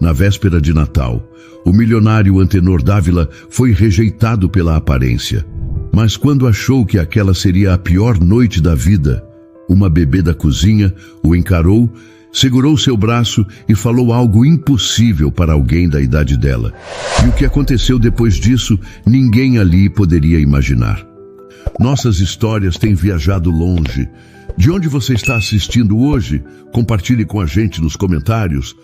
Na véspera de Natal, o milionário Antenor Dávila foi rejeitado pela aparência. Mas quando achou que aquela seria a pior noite da vida, uma bebê da cozinha o encarou, segurou seu braço e falou algo impossível para alguém da idade dela. E o que aconteceu depois disso, ninguém ali poderia imaginar. Nossas histórias têm viajado longe. De onde você está assistindo hoje? Compartilhe com a gente nos comentários.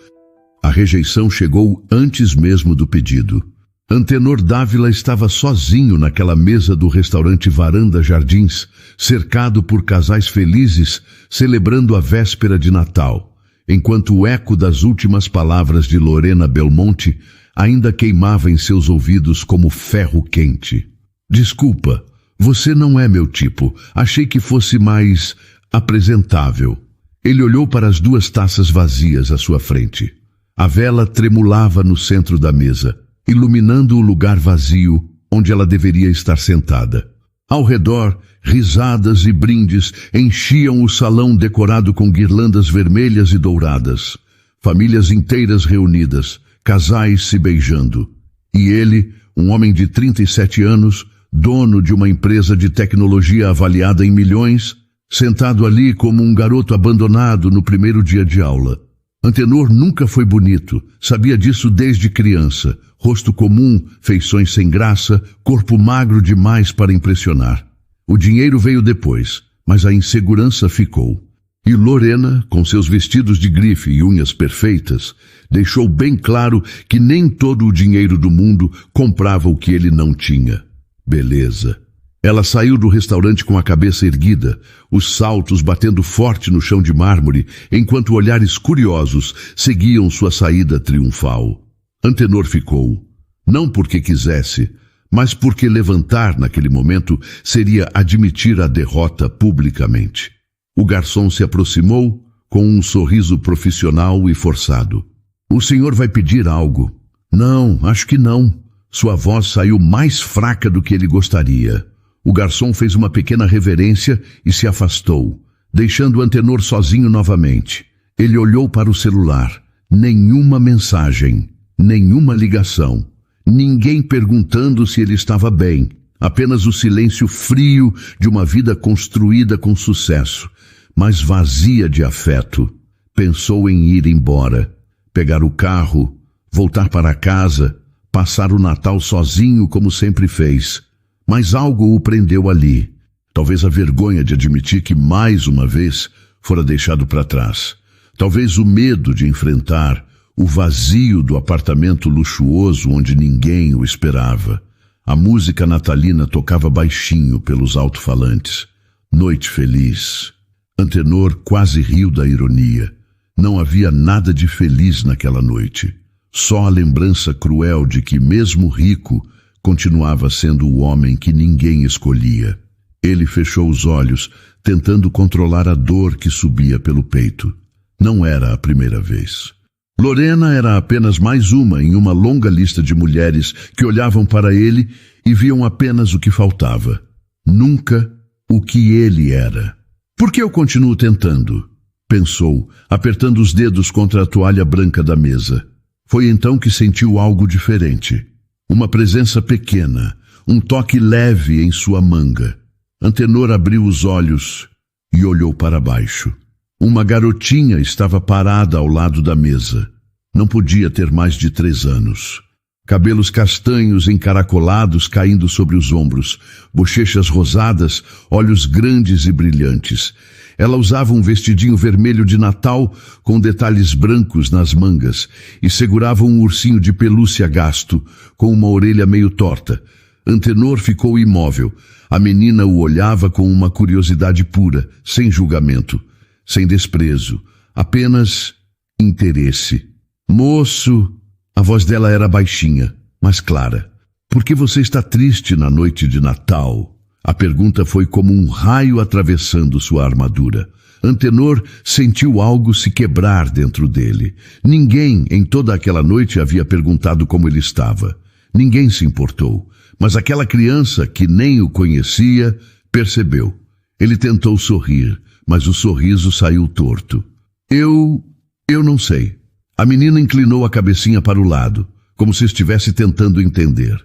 A rejeição chegou antes mesmo do pedido. Antenor Dávila estava sozinho naquela mesa do restaurante Varanda Jardins, cercado por casais felizes, celebrando a véspera de Natal, enquanto o eco das últimas palavras de Lorena Belmonte ainda queimava em seus ouvidos como ferro quente. Desculpa, você não é meu tipo. Achei que fosse mais apresentável. Ele olhou para as 2 taças vazias à sua frente. A vela tremulava no centro da mesa, iluminando o lugar vazio onde ela deveria estar sentada. Ao redor, risadas e brindes enchiam o salão decorado com guirlandas vermelhas e douradas. Famílias inteiras reunidas, casais se beijando. E ele, um homem de 37 anos, dono de uma empresa de tecnologia avaliada em milhões, sentado ali como um garoto abandonado no primeiro dia de aula. Antenor nunca foi bonito, sabia disso desde criança. Rosto comum, feições sem graça, corpo magro demais para impressionar. O dinheiro veio depois, mas a insegurança ficou. E Lorena, com seus vestidos de grife e unhas perfeitas, deixou bem claro que nem todo o dinheiro do mundo comprava o que ele não tinha. Beleza. Ela saiu do restaurante com a cabeça erguida, os saltos batendo forte no chão de mármore, enquanto olhares curiosos seguiam sua saída triunfal. Antenor ficou, não porque quisesse, mas porque levantar naquele momento seria admitir a derrota publicamente. O garçom se aproximou com um sorriso profissional e forçado. O senhor vai pedir algo? Não, acho que não. Sua voz saiu mais fraca do que ele gostaria. O garçom fez uma pequena reverência e se afastou, deixando Antenor sozinho novamente. Ele olhou para o celular. Nenhuma mensagem, nenhuma ligação. Ninguém perguntando se ele estava bem. Apenas o silêncio frio de uma vida construída com sucesso, mas vazia de afeto. Pensou em ir embora, pegar o carro, voltar para casa, passar o Natal sozinho como sempre fez. Mas algo o prendeu ali. Talvez a vergonha de admitir que mais uma vez fora deixado para trás. Talvez o medo de enfrentar o vazio do apartamento luxuoso onde ninguém o esperava. A música natalina tocava baixinho pelos alto-falantes. Noite feliz. Antenor quase riu da ironia. Não havia nada de feliz naquela noite. Só a lembrança cruel de que, mesmo rico, continuava sendo o homem que ninguém escolhia. Ele fechou os olhos, tentando controlar a dor que subia pelo peito. Não era a primeira vez. Lorena era apenas mais uma em uma longa lista de mulheres que olhavam para ele e viam apenas o que faltava. Nunca o que ele era. Por que eu continuo tentando? Pensou, apertando os dedos contra a toalha branca da mesa. Foi então que sentiu algo diferente. Uma presença pequena, um toque leve em sua manga. Antenor abriu os olhos e olhou para baixo. Uma garotinha estava parada ao lado da mesa. Não podia ter mais de 3 anos. Cabelos castanhos encaracolados caindo sobre os ombros, bochechas rosadas, olhos grandes e brilhantes. Ela usava um vestidinho vermelho de Natal com detalhes brancos nas mangas e segurava um ursinho de pelúcia gasto com uma orelha meio torta. Antenor ficou imóvel. A menina o olhava com uma curiosidade pura, sem julgamento, sem desprezo, apenas interesse. Moço, a voz dela era baixinha, mas clara. Por que você está triste na noite de Natal? A pergunta foi como um raio atravessando sua armadura. Antenor sentiu algo se quebrar dentro dele. Ninguém em toda aquela noite havia perguntado como ele estava. Ninguém se importou. Mas aquela criança, que nem o conhecia, percebeu. Ele tentou sorrir, mas o sorriso saiu torto. Eu não sei. A menina inclinou a cabecinha para o lado, como se estivesse tentando entender.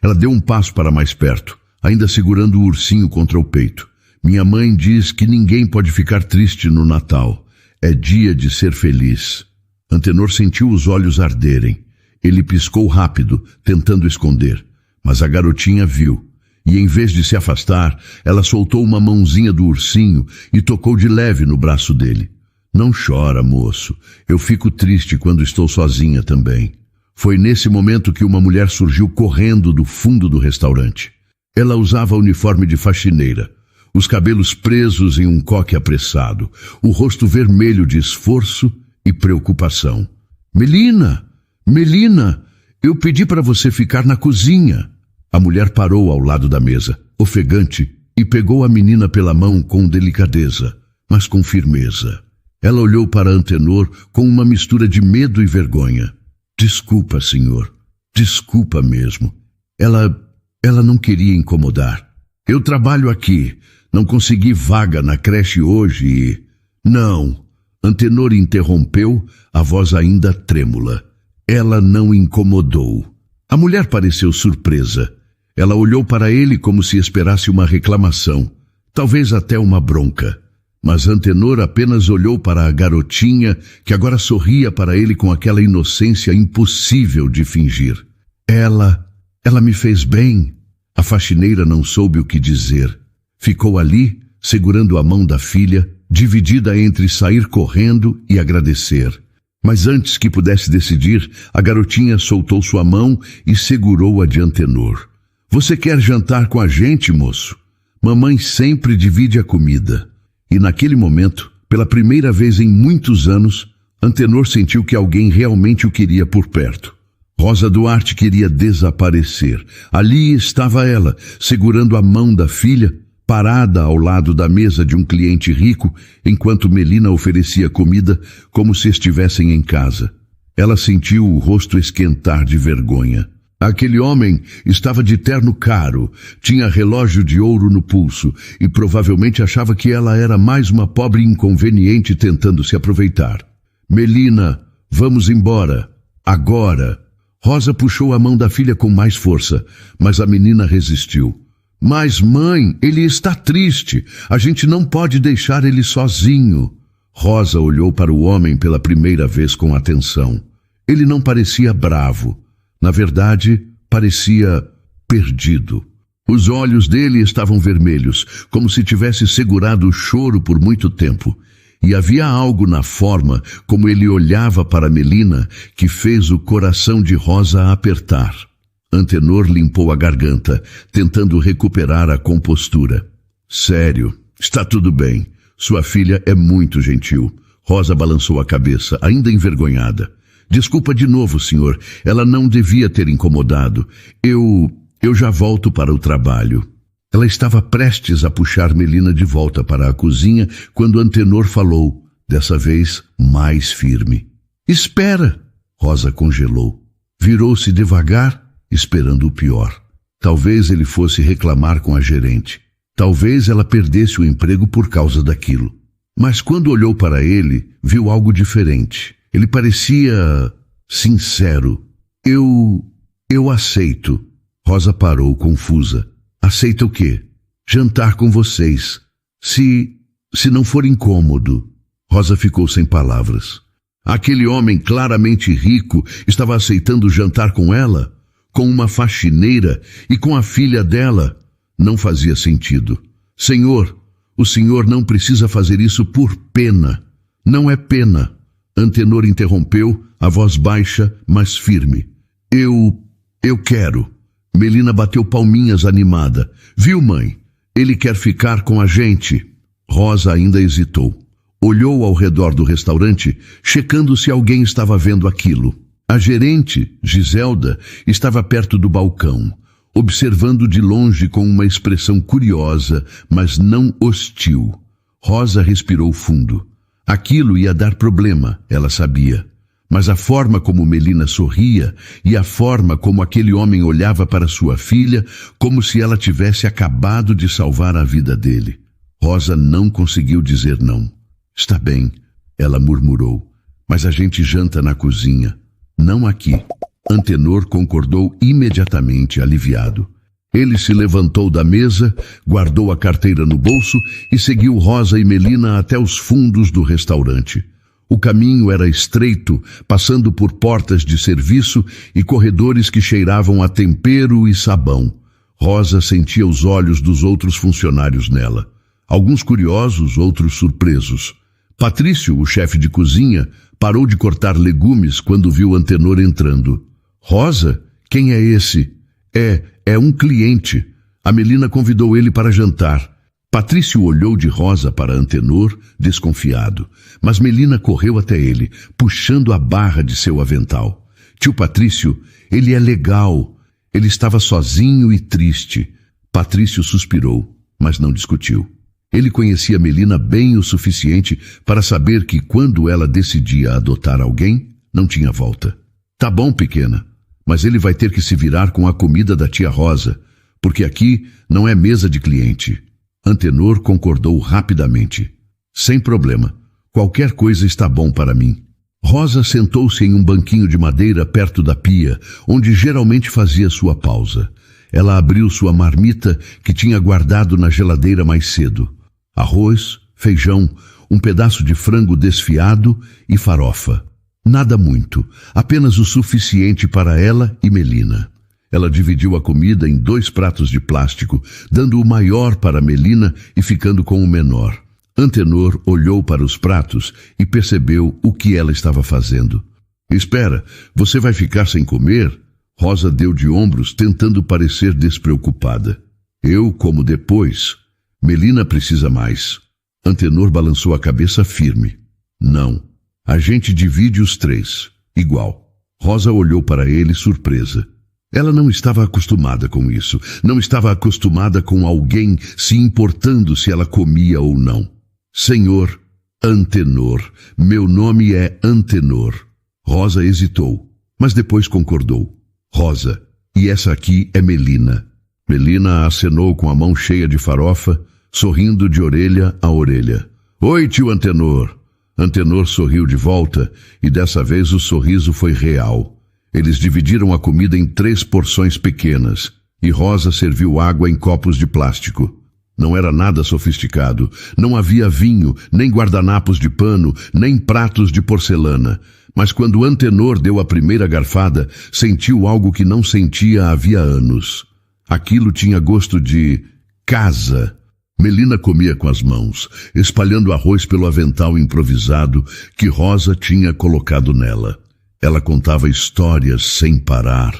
Ela deu um passo para mais perto, ainda segurando o ursinho contra o peito. Minha mãe diz que ninguém pode ficar triste no Natal. É dia de ser feliz. Antenor sentiu os olhos arderem. Ele piscou rápido, tentando esconder. Mas a garotinha viu. E em vez de se afastar, ela soltou uma mãozinha do ursinho e tocou de leve no braço dele. Não chora, moço. Eu fico triste quando estou sozinha também. Foi nesse momento que uma mulher surgiu correndo do fundo do restaurante. Ela usava uniforme de faxineira, os cabelos presos em um coque apressado, o rosto vermelho de esforço e preocupação. Melina! Melina! Eu pedi para você ficar na cozinha. A mulher parou ao lado da mesa, ofegante, e pegou a menina pela mão com delicadeza, mas com firmeza. Ela olhou para Antenor com uma mistura de medo e vergonha. Desculpa, senhor. Desculpa mesmo. Ela não queria incomodar. Eu trabalho aqui. Não consegui vaga na creche hoje e... Não. Antenor interrompeu, a voz ainda trêmula. Ela não incomodou. A mulher pareceu surpresa. Ela olhou para ele como se esperasse uma reclamação, talvez até uma bronca. Mas Antenor apenas olhou para a garotinha, que agora sorria para ele com aquela inocência impossível de fingir. Ela me fez bem. A faxineira não soube o que dizer. Ficou ali, segurando a mão da filha, dividida entre sair correndo e agradecer. Mas antes que pudesse decidir, a garotinha soltou sua mão e segurou-a de Antenor. Você quer jantar com a gente, moço? Mamãe sempre divide a comida. E naquele momento, pela primeira vez em muitos anos, Antenor sentiu que alguém realmente o queria por perto. Rosa Duarte queria desaparecer. Ali estava ela, segurando a mão da filha, parada ao lado da mesa de um cliente rico, enquanto Melina oferecia comida como se estivessem em casa. Ela sentiu o rosto esquentar de vergonha. Aquele homem estava de terno caro, tinha relógio de ouro no pulso e provavelmente achava que ela era mais uma pobre inconveniente tentando se aproveitar. Melina, vamos embora. Agora. Rosa puxou a mão da filha com mais força, mas a menina resistiu. Mas, mãe, ele está triste. A gente não pode deixar ele sozinho. Rosa olhou para o homem pela primeira vez com atenção. Ele não parecia bravo. Na verdade, parecia perdido. Os olhos dele estavam vermelhos, como se tivesse segurado o choro por muito tempo. E havia algo na forma como ele olhava para Melina que fez o coração de Rosa apertar. Antenor limpou a garganta, tentando recuperar a compostura. Sério, está tudo bem. Sua filha é muito gentil. Rosa balançou a cabeça, ainda envergonhada. Desculpa de novo, senhor. Ela não devia ter incomodado. Eu já volto para o trabalho. Ela estava prestes a puxar Melina de volta para a cozinha quando Antenor falou, dessa vez mais firme. Espera! Rosa congelou. Virou-se devagar, esperando o pior. Talvez ele fosse reclamar com a gerente. Talvez ela perdesse o emprego por causa daquilo. Mas quando olhou para ele, viu algo diferente. Ele parecia sincero. Eu aceito. Rosa parou, confusa. Aceita o quê? Jantar com vocês. Se não for incômodo. Rosa ficou sem palavras. Aquele homem claramente rico estava aceitando jantar com ela, com uma faxineira e com a filha dela. Não fazia sentido. Senhor, o senhor não precisa fazer isso por pena. Não é pena. Antenor interrompeu, a voz baixa, mas firme. Eu quero. Melina bateu palminhas animada. Viu, mãe? Ele quer ficar com a gente. Rosa ainda hesitou. Olhou ao redor do restaurante, checando se alguém estava vendo aquilo. A gerente, Giselda, estava perto do balcão, observando de longe com uma expressão curiosa, mas não hostil. Rosa respirou fundo. Aquilo ia dar problema, ela sabia. Mas a forma como Melina sorria e a forma como aquele homem olhava para sua filha, como se ela tivesse acabado de salvar a vida dele. Rosa não conseguiu dizer não. Está bem, ela murmurou. Mas a gente janta na cozinha, não aqui. Antenor concordou imediatamente, aliviado. Ele se levantou da mesa, guardou a carteira no bolso e seguiu Rosa e Melina até os fundos do restaurante. O caminho era estreito, passando por portas de serviço e corredores que cheiravam a tempero e sabão. Rosa sentia os olhos dos outros funcionários nela. Alguns curiosos, outros surpresos. Patrício, o chefe de cozinha, parou de cortar legumes quando viu Antenor entrando. Rosa? Quem é esse? É um cliente. A Melina convidou ele para jantar. Patrício olhou de Rosa para Antenor, desconfiado, mas Melina correu até ele, puxando a barra de seu avental. Tio Patrício, ele é legal. Ele estava sozinho e triste. Patrício suspirou, mas não discutiu. Ele conhecia Melina bem o suficiente para saber que quando ela decidia adotar alguém, não tinha volta. Tá bom, pequena, mas ele vai ter que se virar com a comida da tia Rosa, porque aqui não é mesa de cliente. Antenor concordou rapidamente. Sem problema, qualquer coisa está bom para mim. Rosa sentou-se em um banquinho de madeira perto da pia, onde geralmente fazia sua pausa. Ela abriu sua marmita que tinha guardado na geladeira mais cedo. Arroz, feijão, um pedaço de frango desfiado e farofa. Nada muito, apenas o suficiente para ela e Melina. Ela dividiu a comida em 2 pratos de plástico, dando o maior para Melina e ficando com o menor. Antenor olhou para os pratos e percebeu o que ela estava fazendo. Espera, você vai ficar sem comer? Rosa deu de ombros, tentando parecer despreocupada. Eu como depois. Melina precisa mais. Antenor balançou a cabeça firme. Não. A gente divide os 3. Igual. Rosa olhou para ele surpresa. Ela não estava acostumada com isso. Não estava acostumada com alguém se importando se ela comia ou não. Senhor Antenor, meu nome é Antenor. Rosa hesitou, mas depois concordou. Rosa, e essa aqui é Melina. Melina acenou com a mão cheia de farofa, sorrindo de orelha a orelha. Oi, tio Antenor. Antenor sorriu de volta e dessa vez o sorriso foi real. Eles dividiram a comida em 3 porções pequenas e Rosa serviu água em copos de plástico. Não era nada sofisticado, não havia vinho, nem guardanapos de pano, nem pratos de porcelana. Mas quando Antenor deu a primeira garfada, sentiu algo que não sentia havia anos. Aquilo tinha gosto de casa. Melina comia com as mãos, espalhando arroz pelo avental improvisado que Rosa tinha colocado nela. Ela contava histórias sem parar,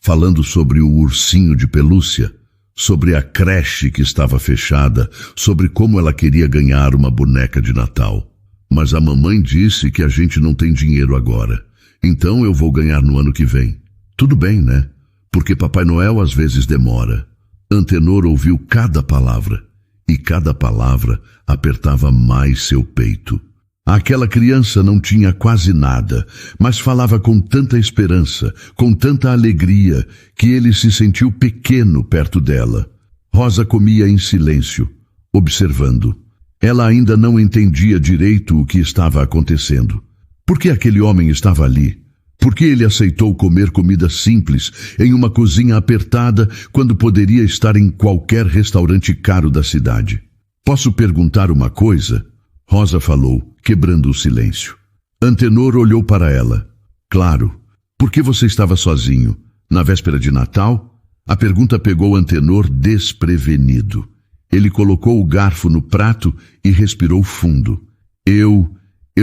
falando sobre o ursinho de pelúcia, sobre a creche que estava fechada, sobre como ela queria ganhar uma boneca de Natal. Mas a mamãe disse que a gente não tem dinheiro agora, então eu vou ganhar no ano que vem. Tudo bem, né? Porque Papai Noel às vezes demora. Antenor ouviu cada palavra, e cada palavra apertava mais seu peito. Aquela criança não tinha quase nada, mas falava com tanta esperança, com tanta alegria, que ele se sentiu pequeno perto dela. Rosa comia em silêncio, observando. Ela ainda não entendia direito o que estava acontecendo. Por que aquele homem estava ali? Por que ele aceitou comer comida simples em uma cozinha apertada quando poderia estar em qualquer restaurante caro da cidade? Posso perguntar uma coisa? Rosa falou, quebrando o silêncio. Antenor olhou para ela. Claro. Por que você estava sozinho? Na véspera de Natal? A pergunta pegou Antenor desprevenido. Ele colocou o garfo no prato e respirou fundo. Eu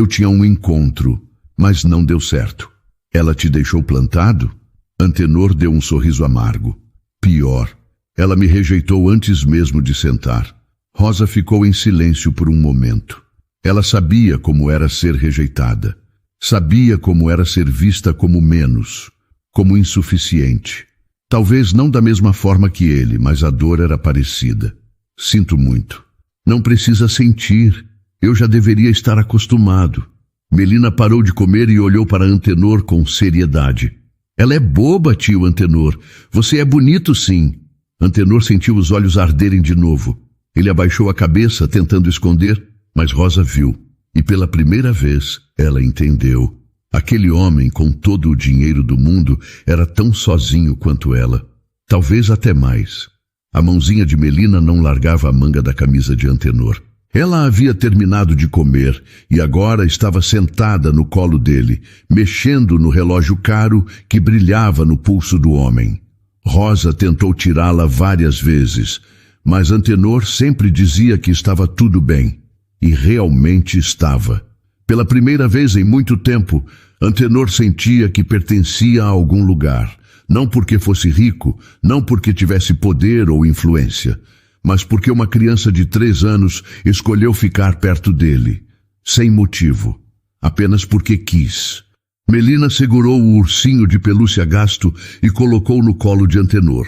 tinha um encontro, mas não deu certo. Ela te deixou plantado? Antenor deu um sorriso amargo. Pior, ela me rejeitou antes mesmo de sentar. Rosa ficou em silêncio por um momento. Ela sabia como era ser rejeitada. Sabia como era ser vista como menos, como insuficiente. Talvez não da mesma forma que ele, mas a dor era parecida. Sinto muito. Não precisa sentir. Eu já deveria estar acostumado. Melina parou de comer e olhou para Antenor com seriedade. Ela é boba, tio Antenor. Você é bonito, sim. Antenor sentiu os olhos arderem de novo. Ele abaixou a cabeça, tentando esconder, mas Rosa viu. E pela primeira vez, ela entendeu. Aquele homem, com todo o dinheiro do mundo, era tão sozinho quanto ela. Talvez até mais. A mãozinha de Melina não largava a manga da camisa de Antenor. Ela havia terminado de comer e agora estava sentada no colo dele, mexendo no relógio caro que brilhava no pulso do homem. Rosa tentou tirá-la várias vezes, mas Antenor sempre dizia que estava tudo bem. E realmente estava. Pela primeira vez em muito tempo, Antenor sentia que pertencia a algum lugar. Não porque fosse rico, não porque tivesse poder ou influência, mas porque uma criança de 3 anos escolheu ficar perto dele, sem motivo, apenas porque quis. Melina segurou o ursinho de pelúcia gasto e colocou no colo de Antenor.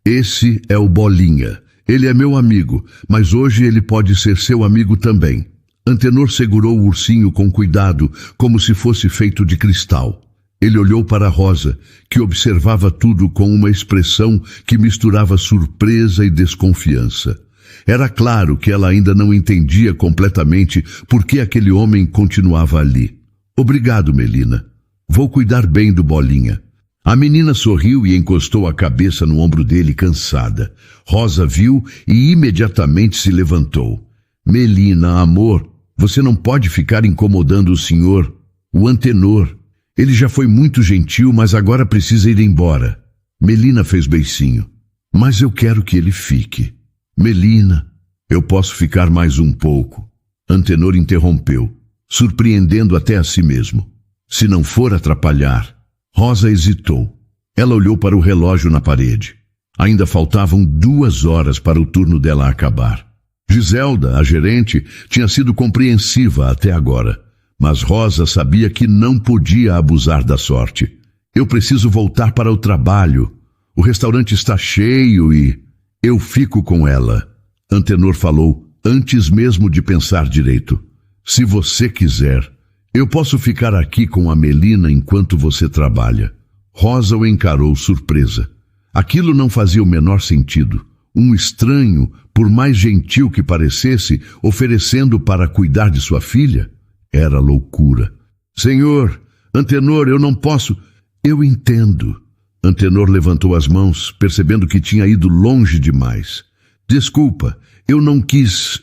Esse é o Bolinha. Ele é meu amigo, mas hoje ele pode ser seu amigo também. Antenor segurou o ursinho com cuidado, como se fosse feito de cristal. Ele olhou para Rosa, que observava tudo com uma expressão que misturava surpresa e desconfiança. Era claro que ela ainda não entendia completamente por que aquele homem continuava ali. Obrigado, Melina. Vou cuidar bem do Bolinha. A menina sorriu e encostou a cabeça no ombro dele, cansada. Rosa viu e imediatamente se levantou. Melina, amor, você não pode ficar incomodando o senhor, o Antenor. Ele já foi muito gentil, mas agora precisa ir embora. Melina fez beicinho. Mas eu quero que ele fique. Melina, eu posso ficar mais um pouco. Antenor interrompeu, surpreendendo até a si mesmo. Se não for atrapalhar. Rosa hesitou. Ela olhou para o relógio na parede. Ainda faltavam 2 horas para o turno dela acabar. Giselda, a gerente, tinha sido compreensiva até agora. Mas Rosa sabia que não podia abusar da sorte. Eu preciso voltar para o trabalho. O restaurante está cheio e... Eu fico com ela. Antenor falou, antes mesmo de pensar direito. Se você quiser, eu posso ficar aqui com a Melina enquanto você trabalha. Rosa o encarou surpresa. Aquilo não fazia o menor sentido. Um estranho, por mais gentil que parecesse, oferecendo para cuidar de sua filha? Era loucura. Senhor, Antenor, eu não posso... Eu entendo. Antenor levantou as mãos, percebendo que tinha ido longe demais. Desculpa, eu não quis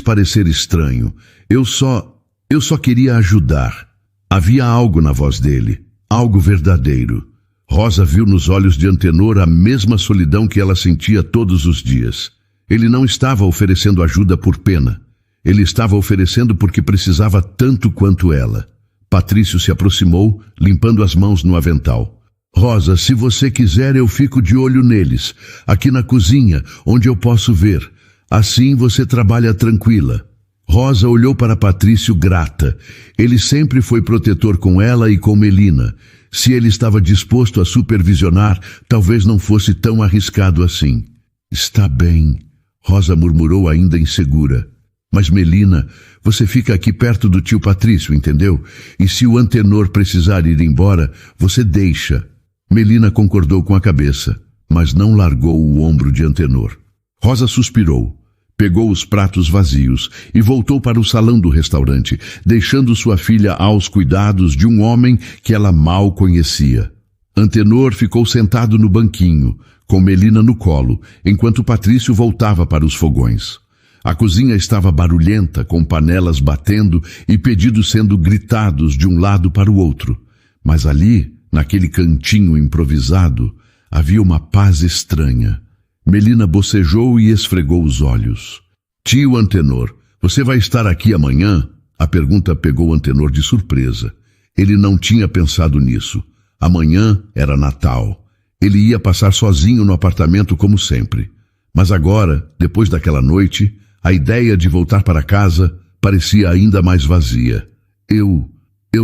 parecer estranho. Eu só queria ajudar. Havia algo na voz dele, algo verdadeiro. Rosa viu nos olhos de Antenor a mesma solidão que ela sentia todos os dias. Ele não estava oferecendo ajuda por pena. Ele estava oferecendo porque precisava tanto quanto ela. Patrício se aproximou, limpando as mãos no avental. Rosa, se você quiser, eu fico de olho neles, aqui na cozinha, onde eu posso ver. Assim você trabalha tranquila. Rosa olhou para Patrício grata. Ele sempre foi protetor com ela e com Melina. Se ele estava disposto a supervisionar, talvez não fosse tão arriscado assim. Está bem, Rosa murmurou ainda insegura. Mas Melina, você fica aqui perto do tio Patrício, entendeu? E se o Antenor precisar ir embora, você deixa. Melina concordou com a cabeça, mas não largou o ombro de Antenor. Rosa suspirou, pegou os pratos vazios e voltou para o salão do restaurante, deixando sua filha aos cuidados de um homem que ela mal conhecia. Antenor ficou sentado no banquinho, com Melina no colo, enquanto Patrício voltava para os fogões. A cozinha estava barulhenta, com panelas batendo e pedidos sendo gritados de um lado para o outro. Mas ali, naquele cantinho improvisado, havia uma paz estranha. Melina bocejou e esfregou os olhos. Tio Antenor, você vai estar aqui amanhã? A pergunta pegou Antenor de surpresa. Ele não tinha pensado nisso. Amanhã era Natal. Ele ia passar sozinho no apartamento como sempre. Mas agora, depois daquela noite, a ideia de voltar para casa parecia ainda mais vazia. Eu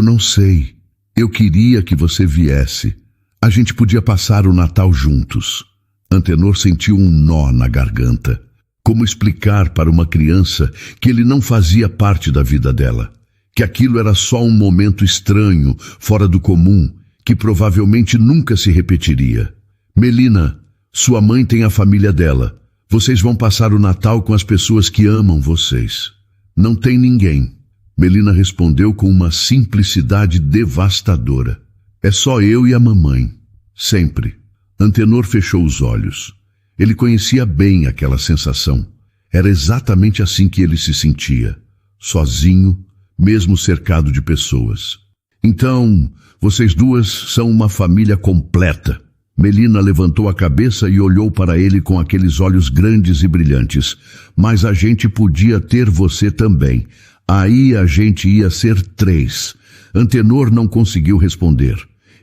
não sei. Eu queria que você viesse. A gente podia passar o Natal juntos. Antenor sentiu um nó na garganta. Como explicar para uma criança que ele não fazia parte da vida dela? Que aquilo era só um momento estranho, fora do comum, que provavelmente nunca se repetiria. Melina, sua mãe tem a família dela. Vocês vão passar o Natal com as pessoas que amam vocês. Não tem ninguém. Melina respondeu com uma simplicidade devastadora. É só eu e a mamãe. Sempre. Antenor fechou os olhos. Ele conhecia bem aquela sensação. Era exatamente assim que ele se sentia. Sozinho, mesmo cercado de pessoas. Então, vocês duas são uma família completa. Melina levantou a cabeça e olhou para ele com aqueles olhos grandes e brilhantes. Mas a gente podia ter você também. Aí a gente ia ser 3. Antenor não conseguiu responder.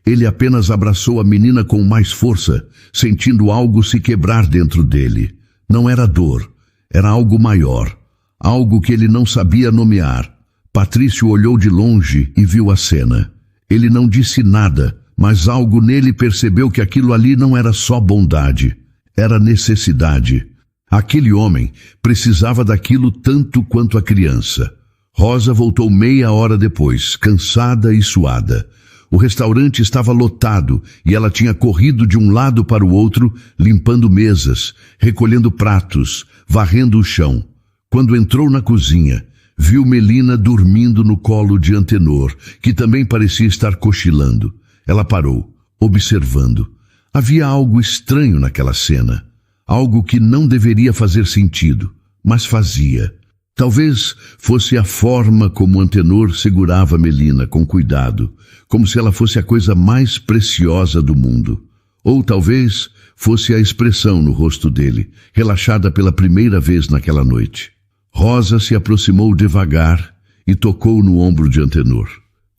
Ele apenas abraçou a menina com mais força, sentindo algo se quebrar dentro dele. Não era dor, era algo maior, algo que ele não sabia nomear. Patrício olhou de longe e viu a cena. Ele não disse nada, mas algo nele percebeu que aquilo ali não era só bondade, era necessidade. Aquele homem precisava daquilo tanto quanto a criança. Rosa voltou meia hora depois, cansada e suada. O restaurante estava lotado e ela tinha corrido de um lado para o outro, limpando mesas, recolhendo pratos, varrendo o chão. Quando entrou na cozinha, viu Melina dormindo no colo de Antenor, que também parecia estar cochilando. Ela parou, observando. Havia algo estranho naquela cena, algo que não deveria fazer sentido, mas fazia. Talvez fosse a forma como Antenor segurava Melina com cuidado, como se ela fosse a coisa mais preciosa do mundo. Ou talvez fosse a expressão no rosto dele, relaxada pela primeira vez naquela noite. Rosa se aproximou devagar e tocou no ombro de Antenor.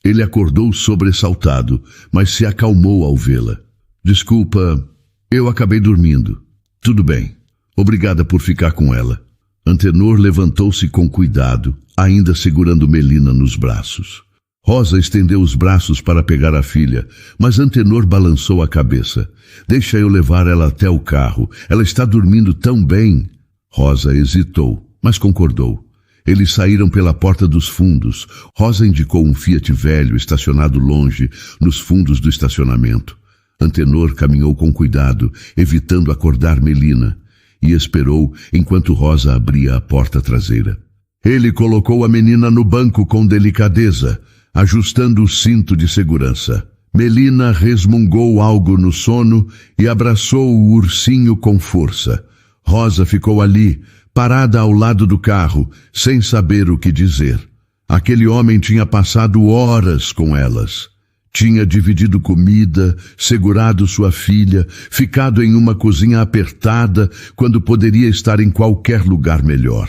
Ele acordou sobressaltado, mas se acalmou ao vê-la. Desculpa, eu acabei dormindo. Tudo bem. Obrigada por ficar com ela. Antenor levantou-se com cuidado, ainda segurando Melina nos braços. Rosa estendeu os braços para pegar a filha, mas Antenor balançou a cabeça. Deixa eu levar ela até o carro. Ela está dormindo tão bem. Rosa hesitou, mas concordou. Eles saíram pela porta dos fundos. Rosa indicou um Fiat velho estacionado longe, nos fundos do estacionamento. Antenor caminhou com cuidado, evitando acordar Melina, e esperou enquanto Rosa abria a porta traseira. Ele colocou a menina no banco com delicadeza, ajustando o cinto de segurança. Melina resmungou algo no sono e abraçou o ursinho com força. Rosa ficou ali, parada ao lado do carro, sem saber o que dizer. Aquele homem tinha passado horas com elas. Tinha dividido comida, segurado sua filha, ficado em uma cozinha apertada quando poderia estar em qualquer lugar melhor.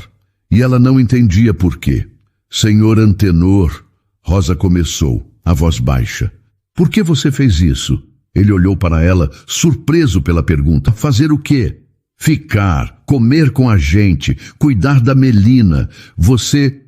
E ela não entendia por quê. Senhor Antenor, Rosa começou, a voz baixa. Por que você fez isso? Ele olhou para ela, surpreso pela pergunta. Fazer o quê? Ficar, comer com a gente, cuidar da Melina. Você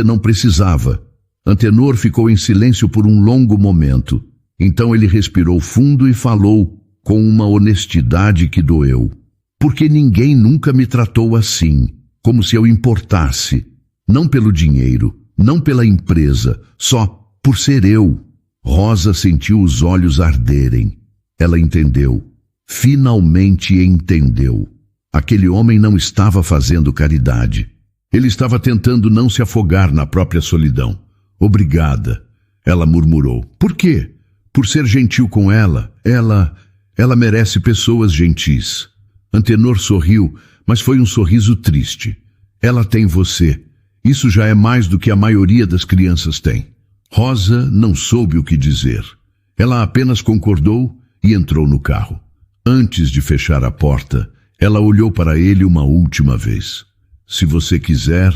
não precisava. Antenor ficou em silêncio por um longo momento. Então ele respirou fundo e falou com uma honestidade que doeu. Porque ninguém nunca me tratou assim, como se eu importasse. Não pelo dinheiro, não pela empresa, só por ser eu. Rosa sentiu os olhos arderem. Ela entendeu. Finalmente entendeu. Aquele homem não estava fazendo caridade. Ele estava tentando não se afogar na própria solidão. Obrigada, ela murmurou. Por quê? Por ser gentil com ela. Ela merece pessoas gentis. Antenor sorriu, mas foi um sorriso triste. Ela tem você. Isso já é mais do que a maioria das crianças tem. Rosa não soube o que dizer. Ela apenas concordou e entrou no carro. Antes de fechar a porta, ela olhou para ele uma última vez. Se você quiser,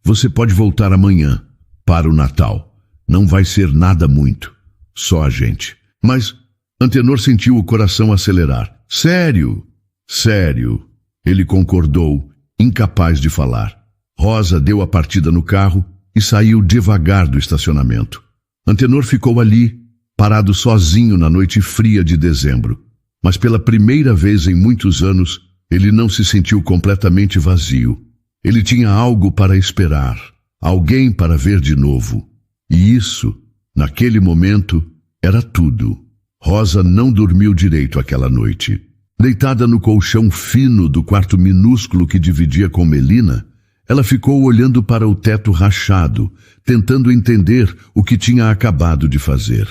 você pode voltar amanhã. Para o Natal. Não vai ser nada muito. Só a gente. Mas Antenor sentiu o coração acelerar. Sério? Sério. Ele concordou, incapaz de falar. Rosa deu a partida no carro e saiu devagar do estacionamento. Antenor ficou ali, parado sozinho na noite fria de dezembro. Mas pela primeira vez em muitos anos, ele não se sentiu completamente vazio. Ele tinha algo para esperar. Alguém para ver de novo. E isso, naquele momento, era tudo. Rosa não dormiu direito aquela noite. Deitada no colchão fino do quarto minúsculo que dividia com Melina, Ela ficou olhando para o teto rachado, tentando entender o que tinha acabado de fazer.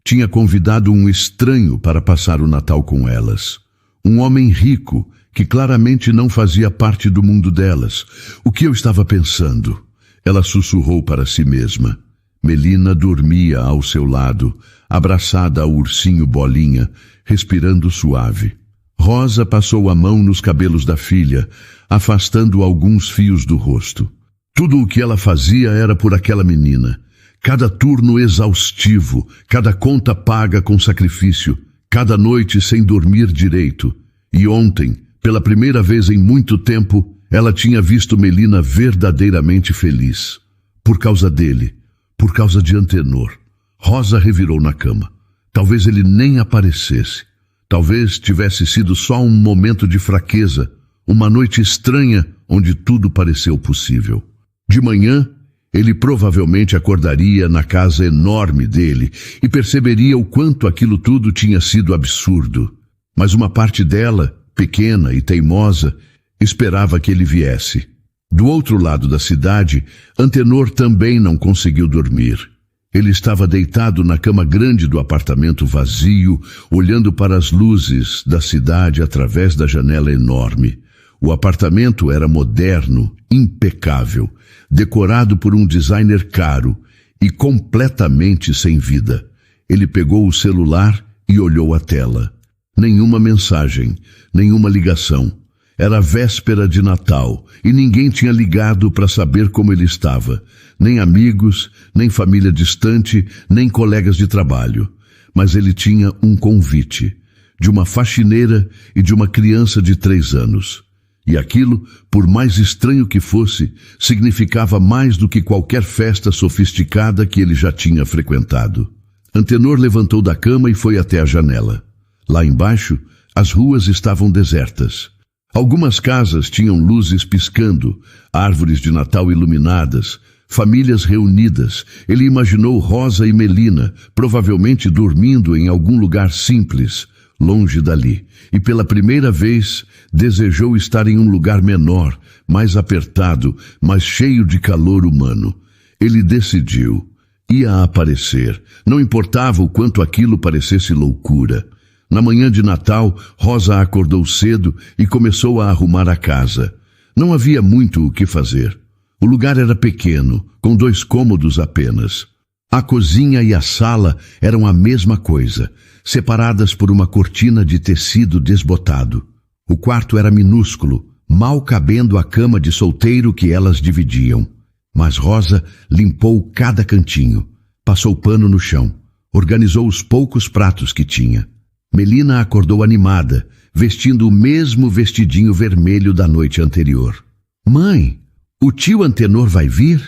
Tinha convidado um estranho para passar o Natal com elas. Um homem rico, que claramente não fazia parte do mundo delas. O que eu estava pensando? Ela sussurrou para si mesma. Melina dormia ao seu lado, abraçada ao ursinho Bolinha, respirando suave. Rosa passou a mão nos cabelos da filha, afastando alguns fios do rosto. Tudo o que ela fazia era por aquela menina. Cada turno exaustivo, cada conta paga com sacrifício, cada noite sem dormir direito. E ontem, pela primeira vez em muito tempo, ela tinha visto Melina verdadeiramente feliz. Por causa dele, por causa de Antenor. Rosa revirou na cama. Talvez ele nem aparecesse. Talvez tivesse sido só um momento de fraqueza, uma noite estranha onde tudo pareceu possível. De manhã, ele provavelmente acordaria na casa enorme dele e perceberia o quanto aquilo tudo tinha sido absurdo. Mas uma parte dela, pequena e teimosa, esperava que ele viesse. Do outro lado da cidade, Antenor também não conseguiu dormir. Ele estava deitado na cama grande do apartamento vazio, olhando para as luzes da cidade através da janela enorme. O apartamento era moderno, impecável, decorado por um designer caro e completamente sem vida. Ele pegou o celular e olhou a tela. Nenhuma mensagem, nenhuma ligação. Era véspera de Natal e ninguém tinha ligado para saber como ele estava. Nem amigos, nem família distante, nem colegas de trabalho. Mas ele tinha um convite, de uma faxineira e de uma criança de 3 anos. E aquilo, por mais estranho que fosse, significava mais do que qualquer festa sofisticada que ele já tinha frequentado. Antenor levantou da cama e foi até a janela. Lá embaixo, as ruas estavam desertas. Algumas casas tinham luzes piscando, árvores de Natal iluminadas, famílias reunidas. Ele imaginou Rosa e Melina, provavelmente dormindo em algum lugar simples, longe dali. E pela primeira vez, desejou estar em um lugar menor, mais apertado, mais cheio de calor humano. Ele decidiu. Ia aparecer. Não importava o quanto aquilo parecesse loucura. Na manhã de Natal, Rosa acordou cedo e começou a arrumar a casa. Não havia muito o que fazer. O lugar era pequeno, com 2 cômodos apenas. A cozinha e a sala eram a mesma coisa, separadas por uma cortina de tecido desbotado. O quarto era minúsculo, mal cabendo a cama de solteiro que elas dividiam. Mas Rosa limpou cada cantinho, passou pano no chão, organizou os poucos pratos que tinha. Melina acordou animada, vestindo o mesmo vestidinho vermelho da noite anterior. Mãe, o tio Antenor vai vir?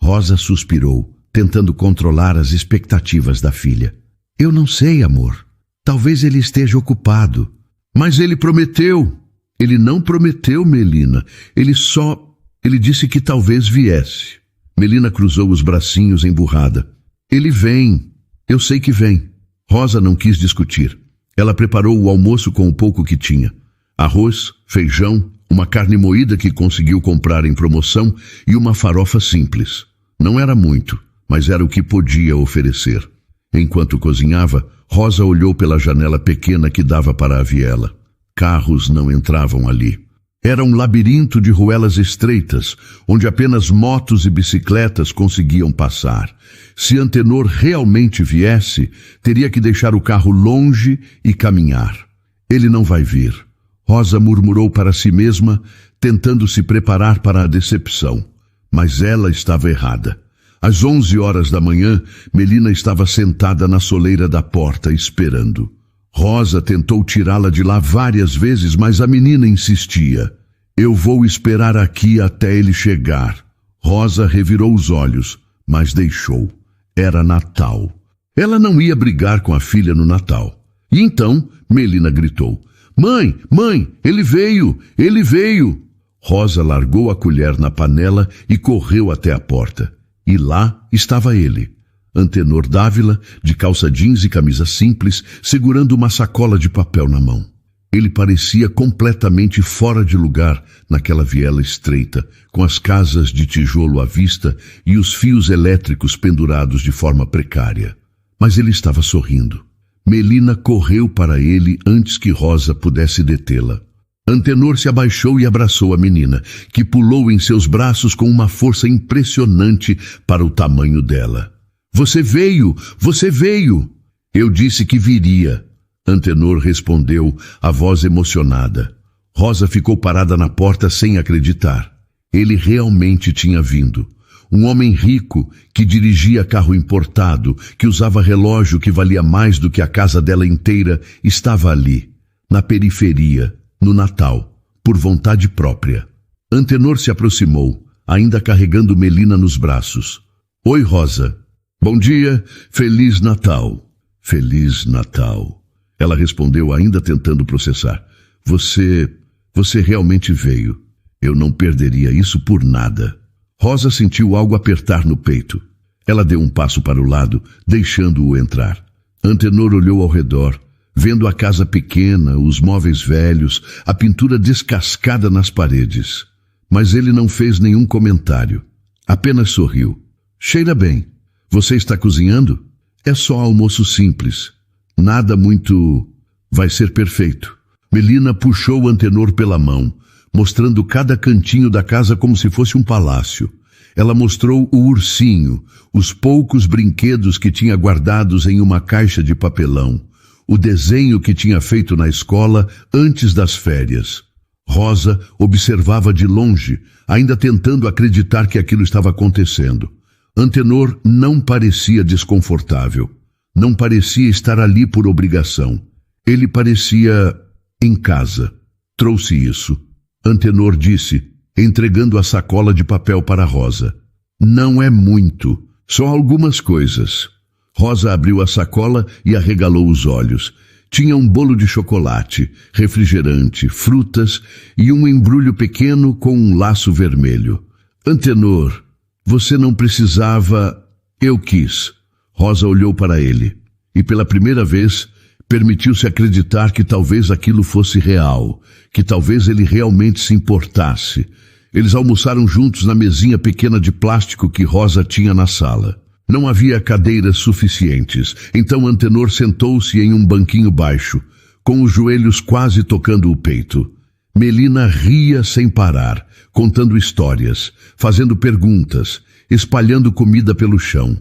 Rosa suspirou, tentando controlar as expectativas da filha. Eu não sei, amor. Talvez ele esteja ocupado. Mas ele prometeu. Ele não prometeu, Melina. Ele disse que talvez viesse. Melina cruzou os bracinhos emburrada. Ele vem. Eu sei que vem. Rosa não quis discutir. Ela preparou o almoço com o pouco que tinha. Arroz, feijão, uma carne moída que conseguiu comprar em promoção e uma farofa simples. Não era muito, mas era o que podia oferecer. Enquanto cozinhava, Rosa olhou pela janela pequena que dava para a viela. Carros não entravam ali. Era um labirinto de ruelas estreitas, onde apenas motos e bicicletas conseguiam passar. Se Antenor realmente viesse, teria que deixar o carro longe e caminhar. Ele não vai vir. Rosa murmurou para si mesma, tentando se preparar para a decepção. Mas ela estava errada. Às 11 horas da manhã, Melina estava sentada na soleira da porta, esperando. Rosa tentou tirá-la de lá várias vezes, mas a menina insistia. Eu vou esperar aqui até ele chegar. Rosa revirou os olhos, mas deixou. Era Natal. Ela não ia brigar com a filha no Natal. E então, Melina gritou. Mãe, mãe, ele veio, ele veio. Rosa largou a colher na panela e correu até a porta. E lá estava ele. Antenor Dávila, de calça jeans e camisa simples, segurando uma sacola de papel na mão. Ele parecia completamente fora de lugar naquela viela estreita, com as casas de tijolo à vista e os fios elétricos pendurados de forma precária. Mas ele estava sorrindo. Melina correu para ele antes que Rosa pudesse detê-la. Antenor se abaixou e abraçou a menina, que pulou em seus braços com uma força impressionante para o tamanho dela. Você veio! Você veio! Eu disse que viria. Antenor respondeu, a voz emocionada. Rosa ficou parada na porta sem acreditar. Ele realmente tinha vindo. Um homem rico que dirigia carro importado, que usava relógio que valia mais do que a casa dela inteira, estava ali, na periferia, no Natal, por vontade própria. Antenor se aproximou, ainda carregando Melina nos braços. Oi, Rosa. Bom dia, Feliz Natal. Feliz Natal. Ela respondeu, ainda tentando processar. Você realmente veio. Eu não perderia isso por nada. Rosa sentiu algo apertar no peito. Ela deu um passo para o lado, deixando-o entrar. Antenor olhou ao redor, vendo a casa pequena, os móveis velhos, a pintura descascada nas paredes. Mas ele não fez nenhum comentário. Apenas sorriu. Cheira bem. Você está cozinhando? É só almoço simples. Nada muito... Vai ser perfeito. Melina puxou Antenor pela mão, mostrando cada cantinho da casa como se fosse um palácio. Ela mostrou o ursinho, os poucos brinquedos que tinha guardados em uma caixa de papelão, o desenho que tinha feito na escola antes das férias. Rosa observava de longe, ainda tentando acreditar que aquilo estava acontecendo. Antenor não parecia desconfortável. Não parecia estar ali por obrigação. Ele parecia em casa. Trouxe isso. Antenor disse, entregando a sacola de papel para Rosa. Não é muito, só algumas coisas. Rosa abriu a sacola e arregalou os olhos. Tinha um bolo de chocolate, refrigerante, frutas e um embrulho pequeno com um laço vermelho. Antenor, você não precisava... Eu quis. Rosa olhou para ele e pela primeira vez permitiu-se acreditar que talvez aquilo fosse real, que talvez ele realmente se importasse. Eles almoçaram juntos na mesinha pequena de plástico que Rosa tinha na sala. Não havia cadeiras suficientes, então Antenor sentou-se em um banquinho baixo, com os joelhos quase tocando o peito. Melina ria sem parar, contando histórias, fazendo perguntas, espalhando comida pelo chão.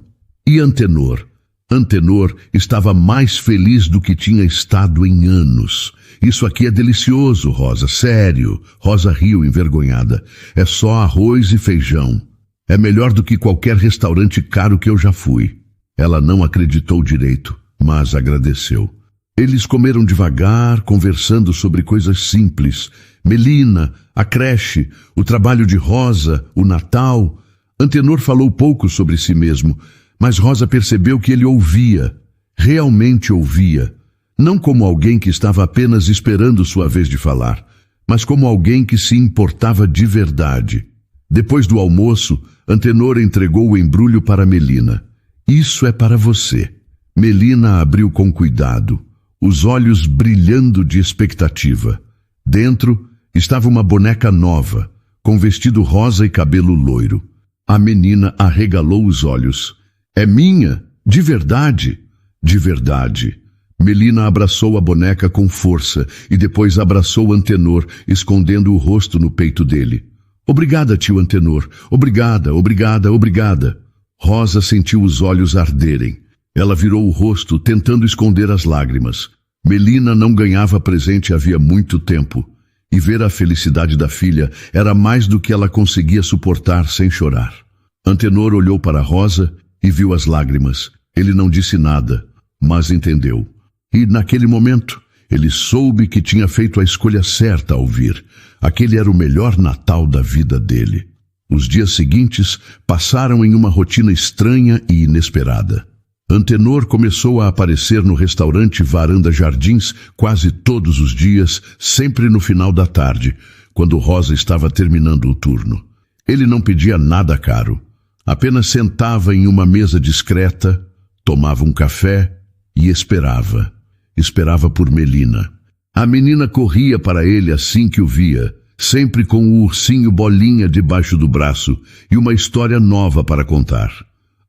E Antenor? Antenor estava mais feliz do que tinha estado em anos. Isso aqui é delicioso, Rosa, sério. Rosa riu envergonhada. É só arroz e feijão. É melhor do que qualquer restaurante caro que eu já fui. Ela não acreditou direito, mas agradeceu. Eles comeram devagar, conversando sobre coisas simples. Melina, a creche, o trabalho de Rosa, o Natal. Antenor falou pouco sobre si mesmo, mas Rosa percebeu que ele ouvia, realmente ouvia, não como alguém que estava apenas esperando sua vez de falar, mas como alguém que se importava de verdade. Depois do almoço, Antenor entregou o embrulho para Melina. Isso é para você. Melina abriu com cuidado, os olhos brilhando de expectativa. Dentro estava uma boneca nova, com vestido rosa e cabelo loiro. A menina arregalou os olhos. É minha? De verdade? De verdade. Melina abraçou a boneca com força e depois abraçou Antenor, escondendo o rosto no peito dele. Obrigada, tio Antenor. Obrigada, obrigada, obrigada. Rosa sentiu os olhos arderem. Ela virou o rosto, tentando esconder as lágrimas. Melina não ganhava presente havia muito tempo, e ver a felicidade da filha era mais do que ela conseguia suportar sem chorar. Antenor olhou para Rosa e viu as lágrimas. Ele não disse nada, mas entendeu. E naquele momento, ele soube que tinha feito a escolha certa ao vir. Aquele era o melhor Natal da vida dele. Os dias seguintes passaram em uma rotina estranha e inesperada. Antenor começou a aparecer no restaurante Varanda Jardins quase todos os dias, sempre no final da tarde, quando Rosa estava terminando o turno. Ele não pedia nada caro. Apenas sentava em uma mesa discreta, tomava um café e esperava. Esperava por Melina. A menina corria para ele assim que o via, sempre com o ursinho Bolinha debaixo do braço e uma história nova para contar.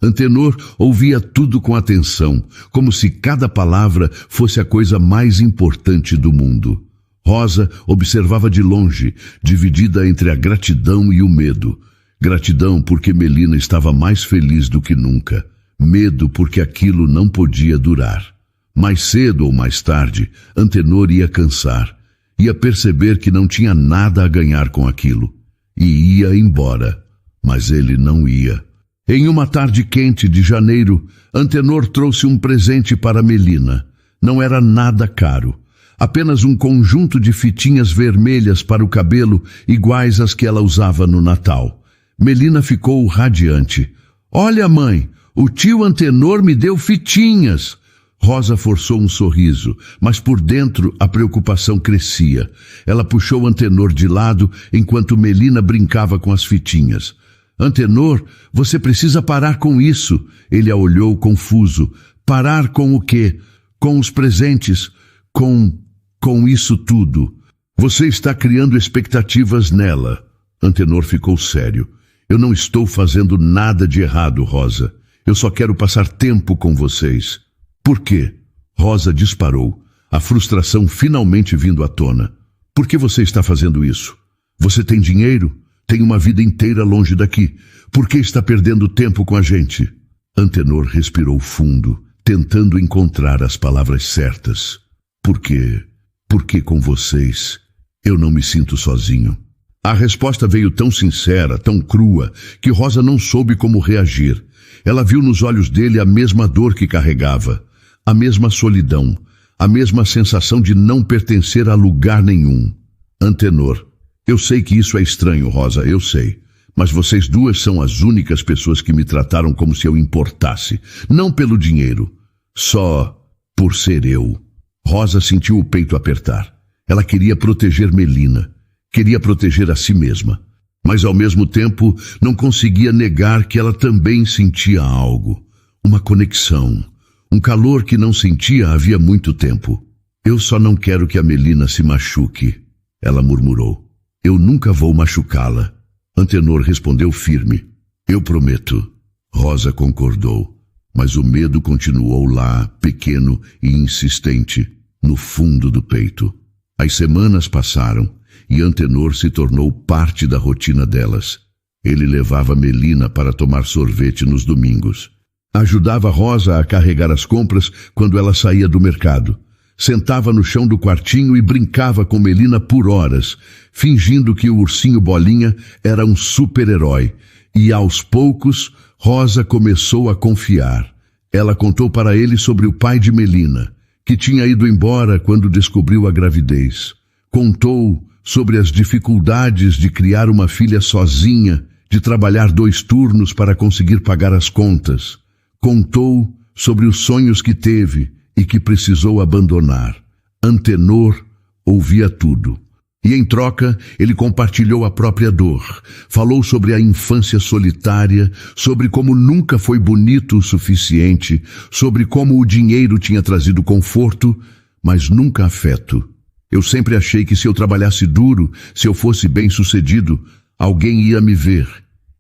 Antenor ouvia tudo com atenção, como se cada palavra fosse a coisa mais importante do mundo. Rosa observava de longe, dividida entre a gratidão e o medo. Gratidão porque Melina estava mais feliz do que nunca. Medo porque aquilo não podia durar. Mais cedo ou mais tarde, Antenor ia cansar. Ia perceber que não tinha nada a ganhar com aquilo. E ia embora. Mas ele não ia. Em uma tarde quente de janeiro, Antenor trouxe um presente para Melina. Não era nada caro. Apenas um conjunto de fitinhas vermelhas para o cabelo, iguais às que ela usava no Natal. Melina ficou radiante. Olha, mãe, o tio Antenor me deu fitinhas. Rosa forçou um sorriso, mas por dentro a preocupação crescia. Ela puxou Antenor de lado enquanto Melina brincava com as fitinhas. Antenor, você precisa parar com isso. Ele a olhou confuso. Parar com o quê? Com os presentes? Com isso tudo. Você está criando expectativas nela. Antenor ficou sério. Eu não estou fazendo nada de errado, Rosa. Eu só quero passar tempo com vocês. Por quê? Rosa disparou, a frustração finalmente vindo à tona. Por que você está fazendo isso? Você tem dinheiro? Tem uma vida inteira longe daqui. Por que está perdendo tempo com a gente? Antenor respirou fundo, tentando encontrar as palavras certas. Por quê? Porque com vocês eu não me sinto sozinho. A resposta veio tão sincera, tão crua, que Rosa não soube como reagir. Ela viu nos olhos dele a mesma dor que carregava, a mesma solidão, a mesma sensação de não pertencer a lugar nenhum. Antenor, eu sei que isso é estranho, Rosa, eu sei. Mas vocês duas são as únicas pessoas que me trataram como se eu importasse. Não pelo dinheiro, só por ser eu. Rosa sentiu o peito apertar. Ela queria proteger Melina. Queria proteger a si mesma. Mas ao mesmo tempo não conseguia negar que ela também sentia algo. Uma conexão. Um calor que não sentia havia muito tempo. Eu só não quero que a Melina se machuque, ela murmurou. Eu nunca vou machucá-la. Antenor respondeu firme. Eu prometo. Rosa concordou. Mas o medo continuou lá, pequeno e insistente, no fundo do peito. As semanas passaram e Antenor se tornou parte da rotina delas. Ele levava Melina para tomar sorvete nos domingos. Ajudava Rosa a carregar as compras quando ela saía do mercado. Sentava no chão do quartinho e brincava com Melina por horas, fingindo que o ursinho Bolinha era um super-herói. E aos poucos, Rosa começou a confiar. Ela contou para ele sobre o pai de Melina, que tinha ido embora quando descobriu a gravidez. Contou sobre as dificuldades de criar uma filha sozinha, de trabalhar 2 turnos para conseguir pagar as contas. Contou sobre os sonhos que teve e que precisou abandonar. Antenor ouvia tudo. E em troca, ele compartilhou a própria dor. Falou sobre a infância solitária, sobre como nunca foi bonito o suficiente, sobre como o dinheiro tinha trazido conforto, mas nunca afeto. Eu sempre achei que se eu trabalhasse duro, se eu fosse bem-sucedido, alguém ia me ver,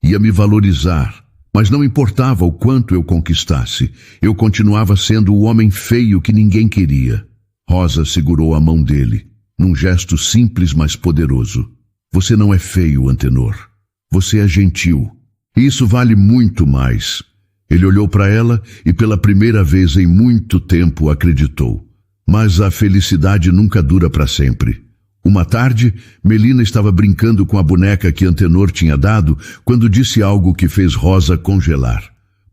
ia me valorizar. Mas não importava o quanto eu conquistasse, eu continuava sendo o homem feio que ninguém queria. Rosa segurou a mão dele, num gesto simples mas poderoso. Você não é feio, Antenor. Você é gentil. E isso vale muito mais. Ele olhou para ela e pela primeira vez em muito tempo acreditou. Mas a felicidade nunca dura para sempre. Uma tarde, Melina estava brincando com a boneca que Antenor tinha dado quando disse algo que fez Rosa congelar.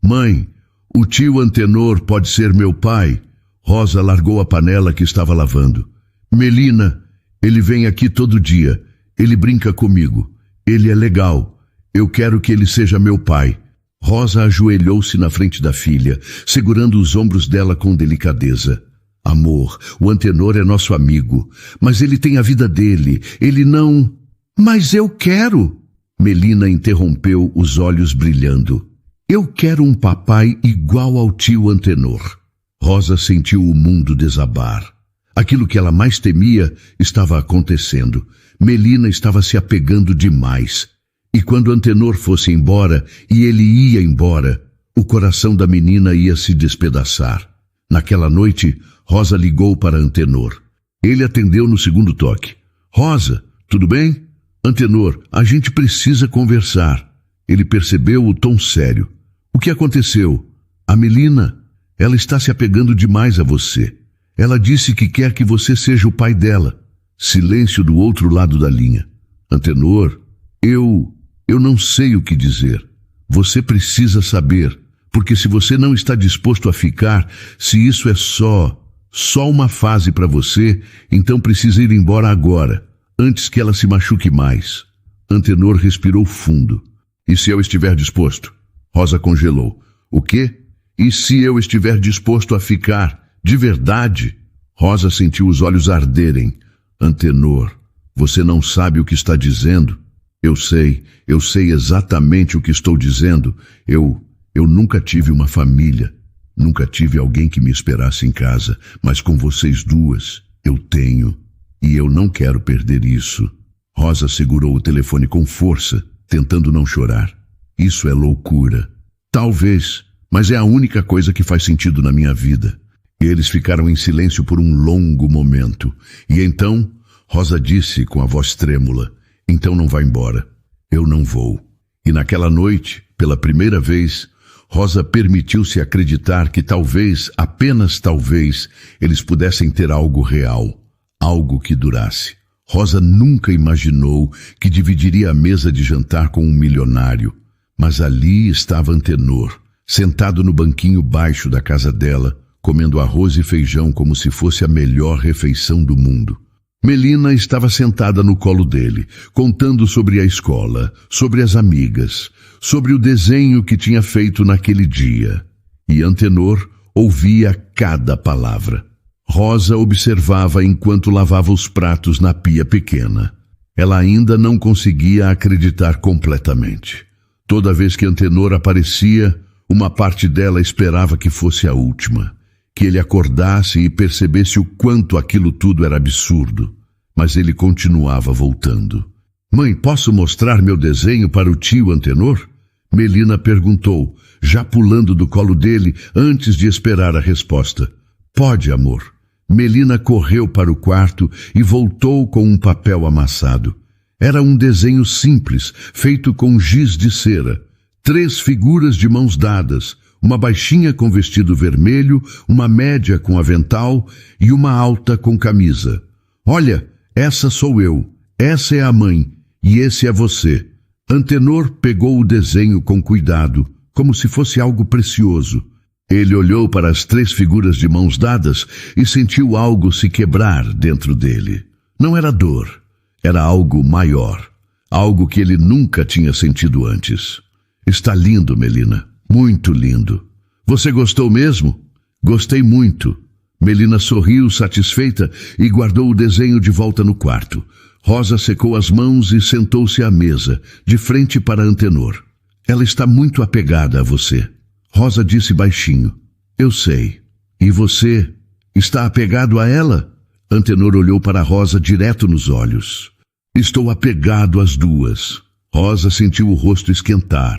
Mãe, o tio Antenor pode ser meu pai. Rosa largou a panela que estava lavando. Melina, ele vem aqui todo dia. Ele brinca comigo. Ele é legal. Eu quero que ele seja meu pai. Rosa ajoelhou-se na frente da filha, segurando os ombros dela com delicadeza. Amor, o Antenor é nosso amigo, mas ele tem a vida dele, ele não... Mas eu quero! Melina interrompeu, os olhos brilhando. Eu quero um papai igual ao tio Antenor. Rosa sentiu o mundo desabar. Aquilo que ela mais temia estava acontecendo. Melina estava se apegando demais. E quando Antenor fosse embora, e ele ia embora, o coração da menina ia se despedaçar. Naquela noite, Rosa ligou para Antenor. Ele atendeu no segundo toque. Rosa, tudo bem? Antenor, a gente precisa conversar. Ele percebeu o tom sério. O que aconteceu? A Melina, ela está se apegando demais a você. Ela disse que quer que você seja o pai dela. Silêncio do outro lado da linha. Antenor, eu não sei o que dizer. Você precisa saber, porque se você não está disposto a ficar, se isso é só uma fase para você, então precisa ir embora agora, antes que ela se machuque mais. Antenor respirou fundo. E se eu estiver disposto? Rosa congelou. O quê? E se eu estiver disposto a ficar? De verdade? Rosa sentiu os olhos arderem. Antenor, você não sabe o que está dizendo? Eu sei exatamente o que estou dizendo. Eu nunca tive uma família. Nunca tive alguém que me esperasse em casa. Mas com vocês duas, eu tenho. E eu não quero perder isso. Rosa segurou o telefone com força, tentando não chorar. Isso é loucura. Talvez, mas é a única coisa que faz sentido na minha vida. E eles ficaram em silêncio por um longo momento. E então, Rosa disse com a voz trêmula, então não vá embora. Eu não vou. E naquela noite, pela primeira vez, Rosa permitiu-se acreditar que talvez, apenas talvez, eles pudessem ter algo real, algo que durasse. Rosa nunca imaginou que dividiria a mesa de jantar com um milionário. Mas ali estava Antenor, sentado no banquinho baixo da casa dela, comendo arroz e feijão como se fosse a melhor refeição do mundo. Melina estava sentada no colo dele, contando sobre a escola, sobre as amigas, sobre o desenho que tinha feito naquele dia. E Antenor ouvia cada palavra. Rosa observava enquanto lavava os pratos na pia pequena. Ela ainda não conseguia acreditar completamente. Toda vez que Antenor aparecia, uma parte dela esperava que fosse a última, que ele acordasse e percebesse o quanto aquilo tudo era absurdo. Mas ele continuava voltando. Mãe, posso mostrar meu desenho para o tio Antenor? Melina perguntou, já pulando do colo dele antes de esperar a resposta. Pode, amor. Melina correu para o quarto e voltou com um papel amassado. Era um desenho simples, feito com giz de cera. 3 figuras de mãos dadas, uma baixinha com vestido vermelho, uma média com avental e uma alta com camisa. Olha, essa sou eu, essa é a mãe e esse é você. Antenor pegou o desenho com cuidado, como se fosse algo precioso. Ele olhou para as 3 figuras de mãos dadas e sentiu algo se quebrar dentro dele. Não era dor, era algo maior, algo que ele nunca tinha sentido antes. Está lindo, Melina, muito lindo. Você gostou mesmo? Gostei muito. Melina sorriu satisfeita e guardou o desenho de volta no quarto. Rosa secou as mãos e sentou-se à mesa, de frente para Antenor. Ela está muito apegada a você. Rosa disse baixinho. Eu sei. E você está apegado a ela? Antenor olhou para Rosa direto nos olhos. Estou apegado às duas. Rosa sentiu o rosto esquentar.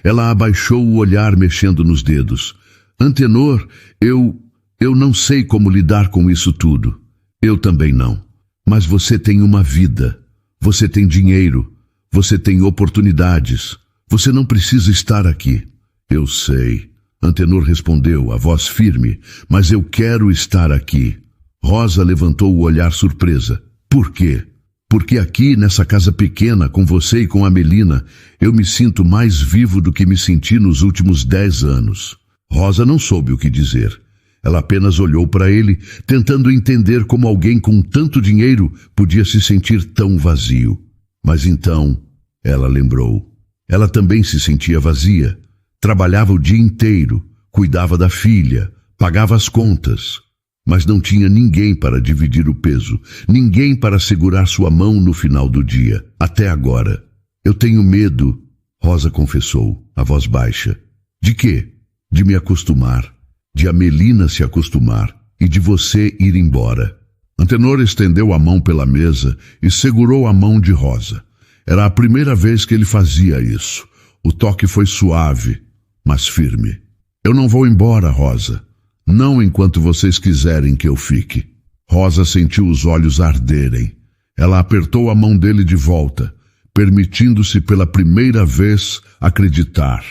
Ela abaixou o olhar mexendo nos dedos. Antenor, eu não sei como lidar com isso tudo. Eu também não. Mas você tem uma vida. Você tem dinheiro. Você tem oportunidades. Você não precisa estar aqui. Eu sei. Antenor respondeu, a voz firme. Mas eu quero estar aqui. Rosa levantou o olhar surpresa. Por quê? Porque aqui, nessa casa pequena, com você e com a Melina, eu me sinto mais vivo do que me senti nos últimos 10 anos. Rosa não soube o que dizer. Ela apenas olhou para ele, tentando entender como alguém com tanto dinheiro podia se sentir tão vazio. Mas então, ela lembrou. Ela também se sentia vazia. Trabalhava o dia inteiro, cuidava da filha, pagava as contas. Mas não tinha ninguém para dividir o peso, ninguém para segurar sua mão no final do dia, até agora. Eu tenho medo, Rosa confessou, a voz baixa. De quê? De me acostumar, de a Melina se acostumar e de você ir embora. Antenor estendeu a mão pela mesa e segurou a mão de Rosa. Era a primeira vez que ele fazia isso. O toque foi suave, mas firme. Eu não vou embora, Rosa. Não enquanto vocês quiserem que eu fique. Rosa sentiu os olhos arderem. Ela apertou a mão dele de volta, permitindo-se pela primeira vez acreditar.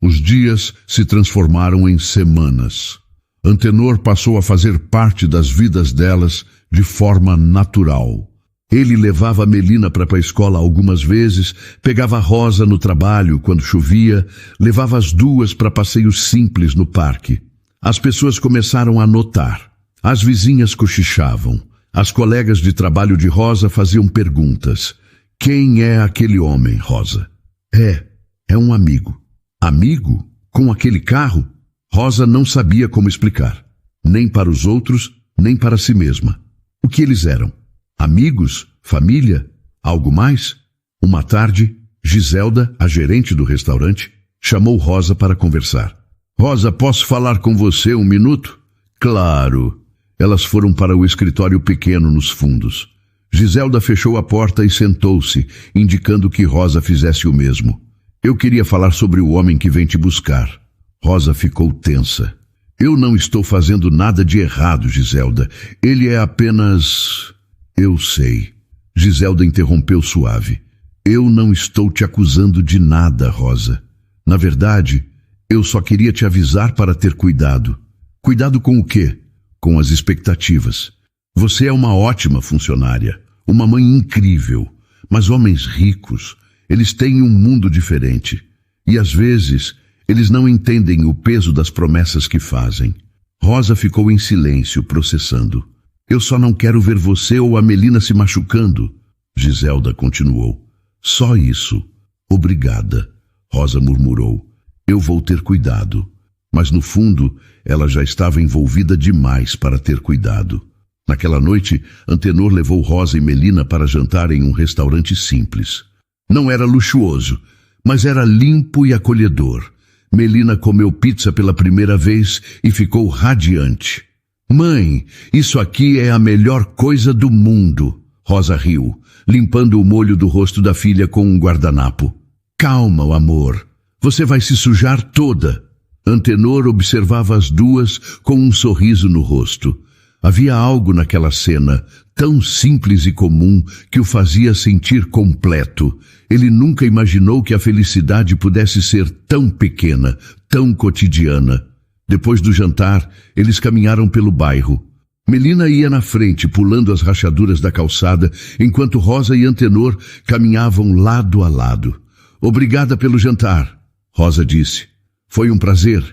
Os dias se transformaram em semanas. Antenor passou a fazer parte das vidas delas de forma natural. Ele levava Melina para a escola algumas vezes, pegava Rosa no trabalho quando chovia, levava as duas para passeios simples no parque. As pessoas começaram a notar. As vizinhas cochichavam. As colegas de trabalho de Rosa faziam perguntas. Quem é aquele homem, Rosa? É um amigo. Amigo? Com aquele carro? Rosa não sabia como explicar. Nem para os outros, nem para si mesma. O que eles eram? Amigos? Família? Algo mais? Uma tarde, Giselda, a gerente do restaurante, chamou Rosa para conversar. Rosa, posso falar com você um minuto? Claro. Elas foram para o escritório pequeno nos fundos. Giselda fechou a porta e sentou-se, indicando que Rosa fizesse o mesmo. Eu queria falar sobre o homem que vem te buscar. Rosa ficou tensa. Eu não estou fazendo nada de errado, Giselda. Ele é apenas... Eu sei. Giselda interrompeu suave. Eu não estou te acusando de nada, Rosa. Na verdade, eu só queria te avisar para ter cuidado. Cuidado com o quê? Com as expectativas. Você é uma ótima funcionária, uma mãe incrível, mas homens ricos, eles têm um mundo diferente. E às vezes, eles não entendem o peso das promessas que fazem. Rosa ficou em silêncio, processando. Eu só não quero ver você ou a Melina se machucando. Giselda continuou. Só isso. Obrigada. Rosa murmurou. Eu vou ter cuidado. Mas no fundo, ela já estava envolvida demais para ter cuidado. Naquela noite, Antenor levou Rosa e Melina para jantar em um restaurante simples. Não era luxuoso, mas era limpo e acolhedor. Melina comeu pizza pela primeira vez e ficou radiante. Mãe, isso aqui é a melhor coisa do mundo. Rosa riu, limpando o molho do rosto da filha com um guardanapo. Calma, amor. Você vai se sujar toda. Antenor observava as duas com um sorriso no rosto. Havia algo naquela cena, tão simples e comum, que o fazia sentir completo. Ele nunca imaginou que a felicidade pudesse ser tão pequena, tão cotidiana. Depois do jantar, eles caminharam pelo bairro. Melina ia na frente, pulando as rachaduras da calçada, enquanto Rosa e Antenor caminhavam lado a lado. Obrigada pelo jantar, Rosa disse. Foi um prazer.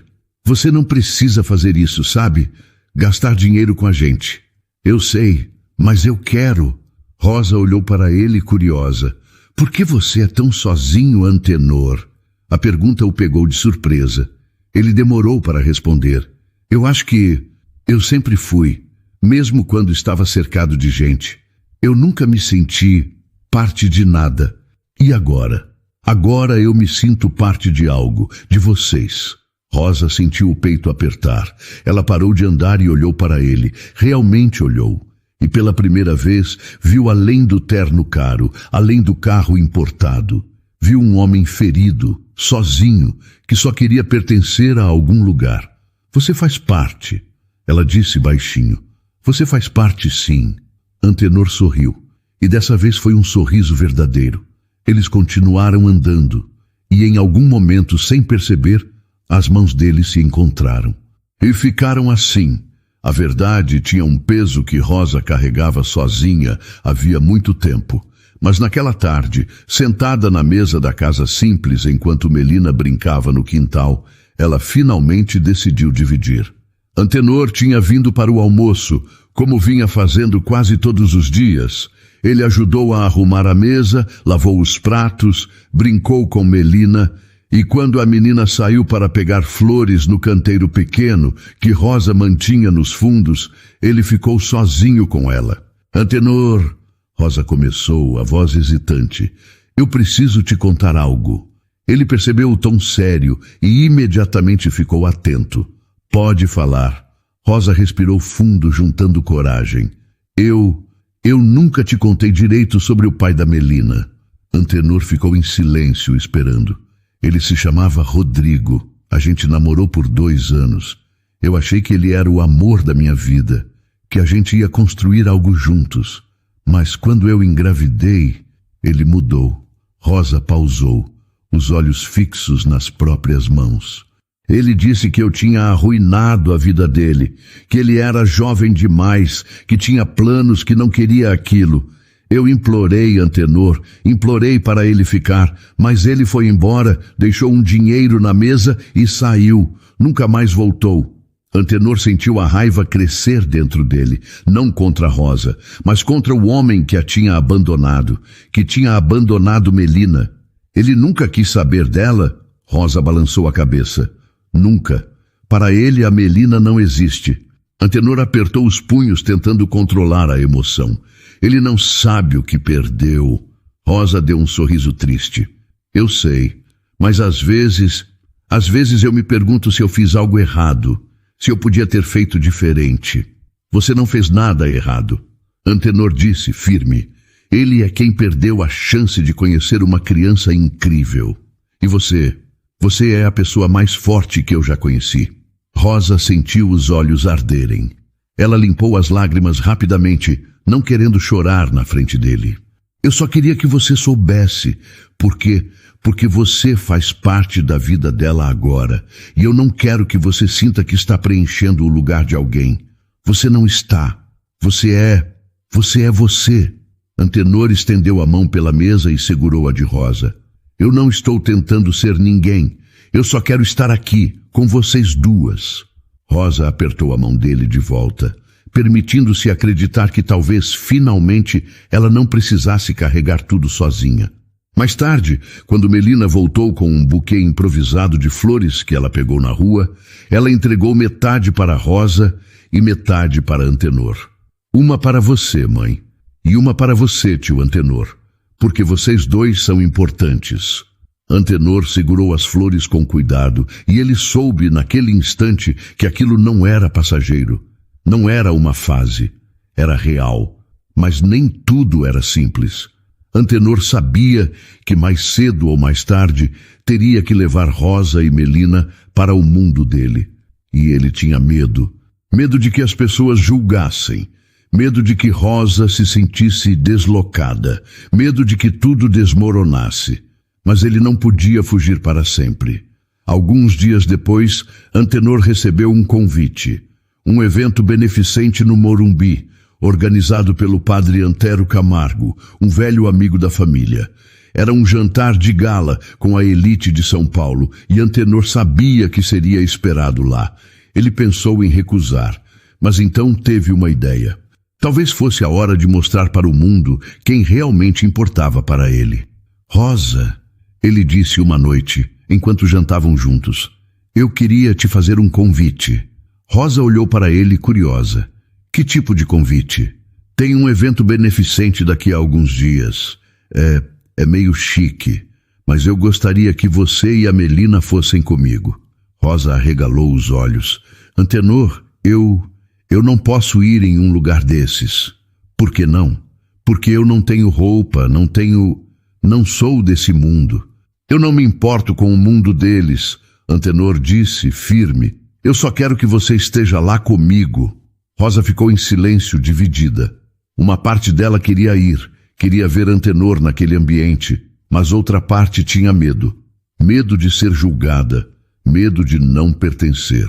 Você não precisa fazer isso, sabe? Gastar dinheiro com a gente. Eu sei, mas eu quero. Rosa olhou para ele curiosa. Por que você é tão sozinho, Antenor? A pergunta o pegou de surpresa. Ele demorou para responder. Eu acho que eu sempre fui, mesmo quando estava cercado de gente. Eu nunca me senti parte de nada. E agora? Agora eu me sinto parte de algo, de vocês. Rosa sentiu o peito apertar. Ela parou de andar e olhou para ele. Realmente olhou. E pela primeira vez viu além do terno caro, além do carro importado. Viu um homem ferido, sozinho, que só queria pertencer a algum lugar. Você faz parte, ela disse baixinho. Você faz parte, sim. Antenor sorriu. E dessa vez foi um sorriso verdadeiro. Eles continuaram andando. E em algum momento, sem perceber, as mãos deles se encontraram. E ficaram assim. A verdade tinha um peso que Rosa carregava sozinha havia muito tempo. Mas naquela tarde, sentada na mesa da casa simples enquanto Melina brincava no quintal, ela finalmente decidiu dividir. Antenor tinha vindo para o almoço, como vinha fazendo quase todos os dias. Ele ajudou a arrumar a mesa, lavou os pratos, brincou com Melina, e quando a menina saiu para pegar flores no canteiro pequeno que Rosa mantinha nos fundos, ele ficou sozinho com ela. Antenor, Rosa começou, a voz hesitante, eu preciso te contar algo. Ele percebeu o tom sério e imediatamente ficou atento. Pode falar. Rosa respirou fundo, juntando coragem. Eu nunca te contei direito sobre o pai da Melina. Antenor ficou em silêncio esperando. Ele se chamava Rodrigo. A gente namorou por 2 anos. Eu achei que ele era o amor da minha vida, que a gente ia construir algo juntos. Mas quando eu engravidei, ele mudou. Rosa pausou, os olhos fixos nas próprias mãos. Ele disse que eu tinha arruinado a vida dele, que ele era jovem demais, que tinha planos, que não queria aquilo. Eu implorei, Antenor, implorei para ele ficar, mas ele foi embora, deixou um dinheiro na mesa e saiu. Nunca mais voltou. Antenor sentiu a raiva crescer dentro dele, não contra Rosa, mas contra o homem que a tinha abandonado, que tinha abandonado Melina. Ele nunca quis saber dela? Rosa balançou a cabeça. Nunca. Para ele a Melina não existe. Antenor apertou os punhos tentando controlar a emoção. Ele não sabe o que perdeu. Rosa deu um sorriso triste. Eu sei, mas às vezes eu me pergunto se eu fiz algo errado, se eu podia ter feito diferente. Você não fez nada errado. Antenor disse, firme. Ele é quem perdeu a chance de conhecer uma criança incrível. E você é a pessoa mais forte que eu já conheci. Rosa sentiu os olhos arderem. Ela limpou as lágrimas rapidamente, não querendo chorar na frente dele. Eu só queria que você soubesse, porque você faz parte da vida dela agora, e eu não quero que você sinta que está preenchendo o lugar de alguém. Você não está. Você é você. Antenor estendeu a mão pela mesa e segurou a de Rosa. Eu não estou tentando ser ninguém. Eu só quero estar aqui, com vocês duas. Rosa apertou a mão dele de volta, permitindo-se acreditar que talvez, finalmente, ela não precisasse carregar tudo sozinha. Mais tarde, quando Melina voltou com um buquê improvisado de flores que ela pegou na rua, ela entregou metade para Rosa e metade para Antenor. Uma para você, mãe, e uma para você, tio Antenor, porque vocês dois são importantes. Antenor segurou as flores com cuidado e ele soube naquele instante que aquilo não era passageiro. Não era uma fase, era real, mas nem tudo era simples. Antenor sabia que mais cedo ou mais tarde teria que levar Rosa e Melina para o mundo dele. E ele tinha medo. Medo de que as pessoas julgassem. Medo de que Rosa se sentisse deslocada. Medo de que tudo desmoronasse. Mas ele não podia fugir para sempre. Alguns dias depois, Antenor recebeu um convite. Um evento beneficente no Morumbi, organizado pelo padre Antero Camargo, um velho amigo da família. Era um jantar de gala com a elite de São Paulo e Antenor sabia que seria esperado lá. Ele pensou em recusar, mas então teve uma ideia. Talvez fosse a hora de mostrar para o mundo quem realmente importava para ele. Rosa, ele disse uma noite, enquanto jantavam juntos, eu queria te fazer um convite. Rosa olhou para ele curiosa. Que tipo de convite? Tem um evento beneficente daqui a alguns dias. É meio chique, mas eu gostaria que você e a Melina fossem comigo. Rosa arregalou os olhos. Antenor, eu não posso ir em um lugar desses. Por que não? Porque eu não tenho roupa, não sou desse mundo. Eu não me importo com o mundo deles, Antenor disse, firme. Eu só quero que você esteja lá comigo. Rosa ficou em silêncio, dividida. Uma parte dela queria ir, queria ver Antenor naquele ambiente, mas outra parte tinha medo. Medo de ser julgada, medo de não pertencer.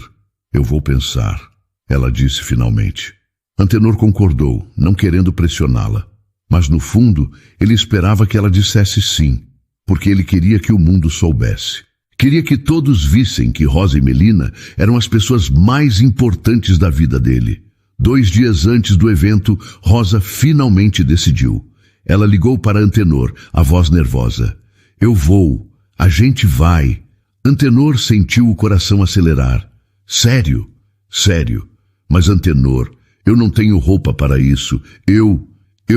Eu vou pensar, ela disse finalmente. Antenor concordou, não querendo pressioná-la. Mas no fundo, ele esperava que ela dissesse sim, porque ele queria que o mundo soubesse. Queria que todos vissem que Rosa e Melina eram as pessoas mais importantes da vida dele. 2 dias antes do evento, Rosa finalmente decidiu. Ela ligou para Antenor, a voz nervosa. Eu vou. A gente vai. Antenor sentiu o coração acelerar. Sério? Sério. Mas Antenor, eu não tenho roupa para isso. Eu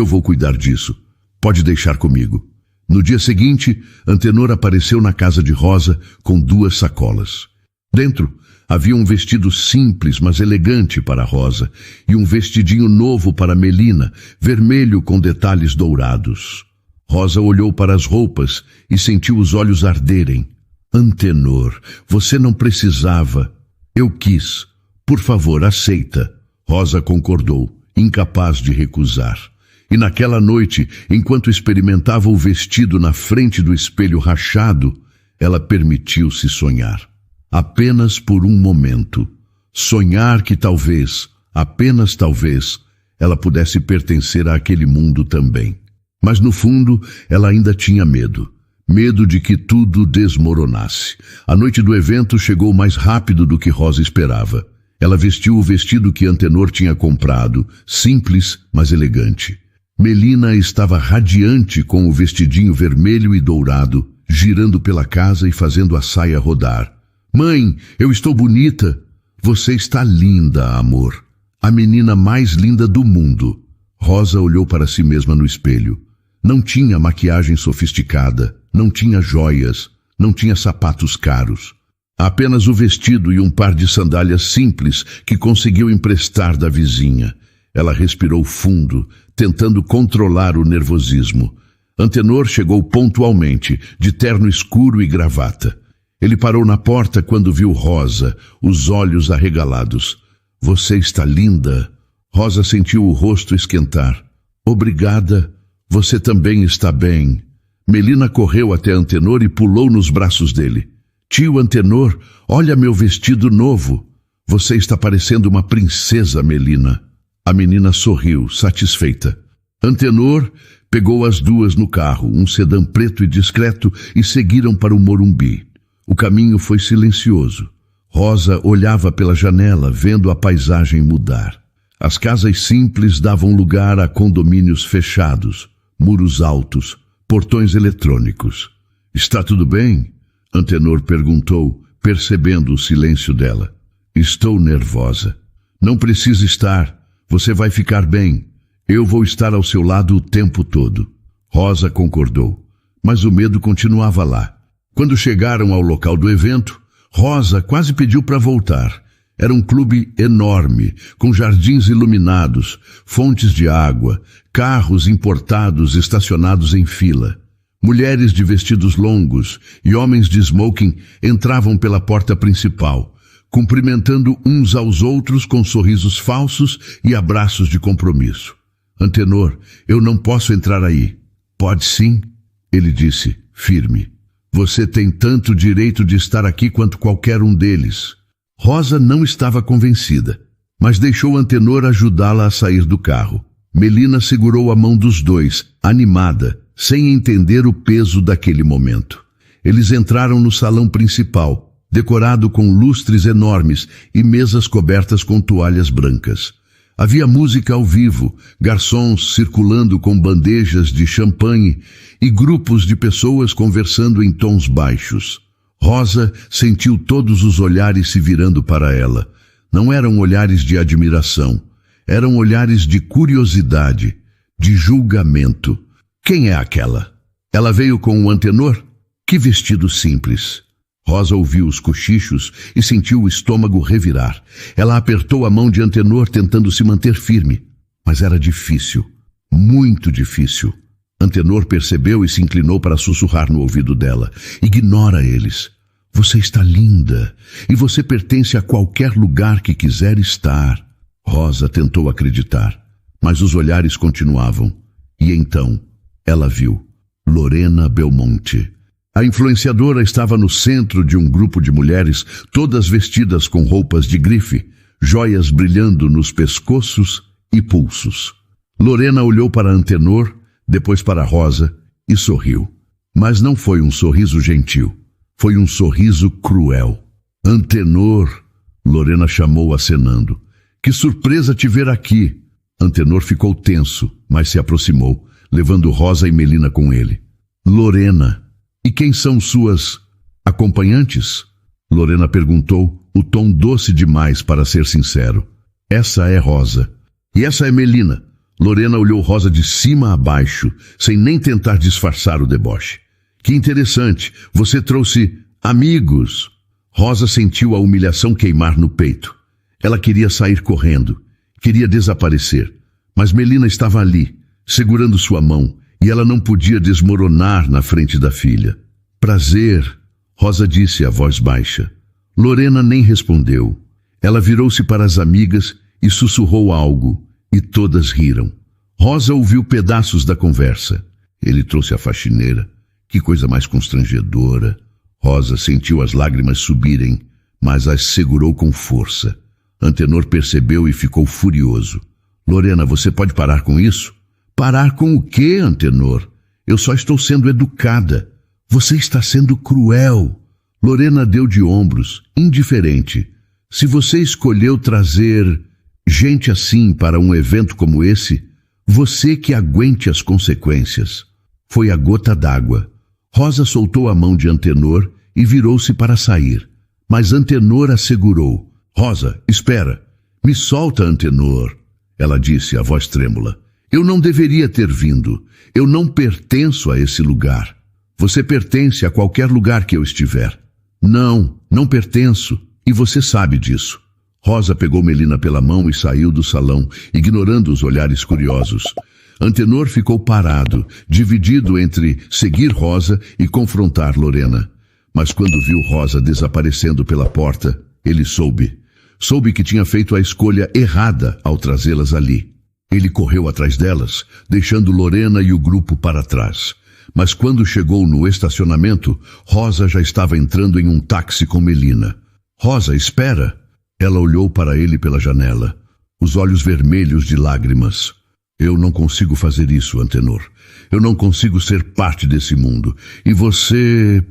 vou cuidar disso. Pode deixar comigo. No dia seguinte, Antenor apareceu na casa de Rosa com 2 sacolas. Dentro, Havia um vestido simples, mas elegante para Rosa, e um vestidinho novo para Melina, vermelho com detalhes dourados. Rosa olhou para as roupas e sentiu os olhos arderem. Antenor, você não precisava. Eu quis. Por favor, aceita. Rosa concordou, incapaz de recusar. E naquela noite, enquanto experimentava o vestido na frente do espelho rachado, ela permitiu-se sonhar. Apenas por um momento. Sonhar que talvez, apenas talvez, ela pudesse pertencer àquele mundo também. Mas no fundo, ela ainda tinha medo. Medo de que tudo desmoronasse. A noite do evento chegou mais rápido do que Rosa esperava. Ela vestiu o vestido que Antenor tinha comprado, simples, mas elegante. Melina estava radiante com o vestidinho vermelho e dourado, girando pela casa e fazendo a saia rodar. Mãe, eu estou bonita. Você está linda, amor. A menina mais linda do mundo. Rosa olhou para si mesma no espelho. Não tinha maquiagem sofisticada, não tinha joias, não tinha sapatos caros. Apenas o vestido e um par de sandálias simples que conseguiu emprestar da vizinha. Ela respirou fundo, tentando controlar o nervosismo. Antenor chegou pontualmente, de terno escuro e gravata. Ele parou na porta quando viu Rosa, os olhos arregalados. Você está linda. Rosa sentiu o rosto esquentar. Obrigada. Você também está bem. Melina correu até Antenor e pulou nos braços dele. Tio Antenor, olha meu vestido novo. Você está parecendo uma princesa, Melina. A menina sorriu, satisfeita. Antenor pegou as duas no carro, um sedã preto e discreto, e seguiram para o Morumbi. O caminho foi silencioso. Rosa olhava pela janela, vendo a paisagem mudar. As casas simples davam lugar a condomínios fechados, muros altos, portões eletrônicos. Está tudo bem? Antenor perguntou, percebendo o silêncio dela. Estou nervosa. Não precisa estar. Você vai ficar bem. Eu vou estar ao seu lado o tempo todo. Rosa concordou, mas o medo continuava lá. Quando chegaram ao local do evento, Rosa quase pediu para voltar. Era um clube enorme, com jardins iluminados, fontes de água, carros importados estacionados em fila. Mulheres de vestidos longos e homens de smoking entravam pela porta principal, cumprimentando uns aos outros com sorrisos falsos e abraços de compromisso. Antenor, eu não posso entrar aí. Pode sim, ele disse, firme. Você tem tanto direito de estar aqui quanto qualquer um deles. Rosa não estava convencida, mas deixou Antenor ajudá-la a sair do carro. Melina segurou a mão dos dois, animada, sem entender o peso daquele momento. Eles entraram no salão principal, decorado com lustres enormes e mesas cobertas com toalhas brancas. Havia música ao vivo, garçons circulando com bandejas de champanhe e grupos de pessoas conversando em tons baixos. Rosa sentiu todos os olhares se virando para ela. Não eram olhares de admiração, eram olhares de curiosidade, de julgamento. Quem é aquela? Ela veio com o Antenor? Que vestido simples! Rosa ouviu os cochichos e sentiu o estômago revirar. Ela apertou a mão de Antenor tentando se manter firme. Mas era difícil, muito difícil. Antenor percebeu e se inclinou para sussurrar no ouvido dela. Ignora eles. Você está linda e você pertence a qualquer lugar que quiser estar. Rosa tentou acreditar, mas os olhares continuavam. E então ela viu Lorena Belmonte. A influenciadora estava no centro de um grupo de mulheres, todas vestidas com roupas de grife, joias brilhando nos pescoços e pulsos. Lorena olhou para Antenor, depois para Rosa, e sorriu. Mas não foi um sorriso gentil. Foi um sorriso cruel. Antenor, Lorena chamou acenando. Que surpresa te ver aqui. Antenor ficou tenso, mas se aproximou, levando Rosa e Melina com ele. Lorena, e quem são suas acompanhantes? Lorena perguntou, o tom doce demais para ser sincero. Essa é Rosa. E essa é Melina. Lorena olhou Rosa de cima a baixo, sem nem tentar disfarçar o deboche. Que interessante, você trouxe amigos. Rosa sentiu a humilhação queimar no peito. Ela queria sair correndo, queria desaparecer, mas Melina estava ali, segurando sua mão, e ela não podia desmoronar na frente da filha. Prazer, Rosa disse a voz baixa. Lorena nem respondeu. Ela virou-se para as amigas e sussurrou algo, e todas riram. Rosa ouviu pedaços da conversa. Ele trouxe a faxineira. Que coisa mais constrangedora. Rosa sentiu as lágrimas subirem, mas as segurou com força. Antenor percebeu e ficou furioso. Lorena, você pode parar com isso? Parar com o quê, Antenor? Eu só estou sendo educada. Você está sendo cruel. Lorena deu de ombros, indiferente. Se você escolheu trazer gente assim para um evento como esse, você que aguente as consequências. Foi a gota d'água. Rosa soltou a mão de Antenor e virou-se para sair. Mas Antenor a segurou. Rosa, espera. Me solta, Antenor. Ela disse, a voz trêmula. Eu não deveria ter vindo. Eu não pertenço a esse lugar. Você pertence a qualquer lugar que eu estiver. Não, não pertenço. E você sabe disso. Rosa pegou Melina pela mão e saiu do salão, ignorando os olhares curiosos. Antenor ficou parado, dividido entre seguir Rosa e confrontar Lorena. Mas quando viu Rosa desaparecendo pela porta, ele soube. Soube que tinha feito a escolha errada ao trazê-las ali. Ele correu atrás delas, deixando Lorena e o grupo para trás. Mas quando chegou no estacionamento, Rosa já estava entrando em um táxi com Melina. Rosa, espera! Ela olhou para ele pela janela, os olhos vermelhos de lágrimas. Eu não consigo fazer isso, Antenor. Eu não consigo ser parte desse mundo. E você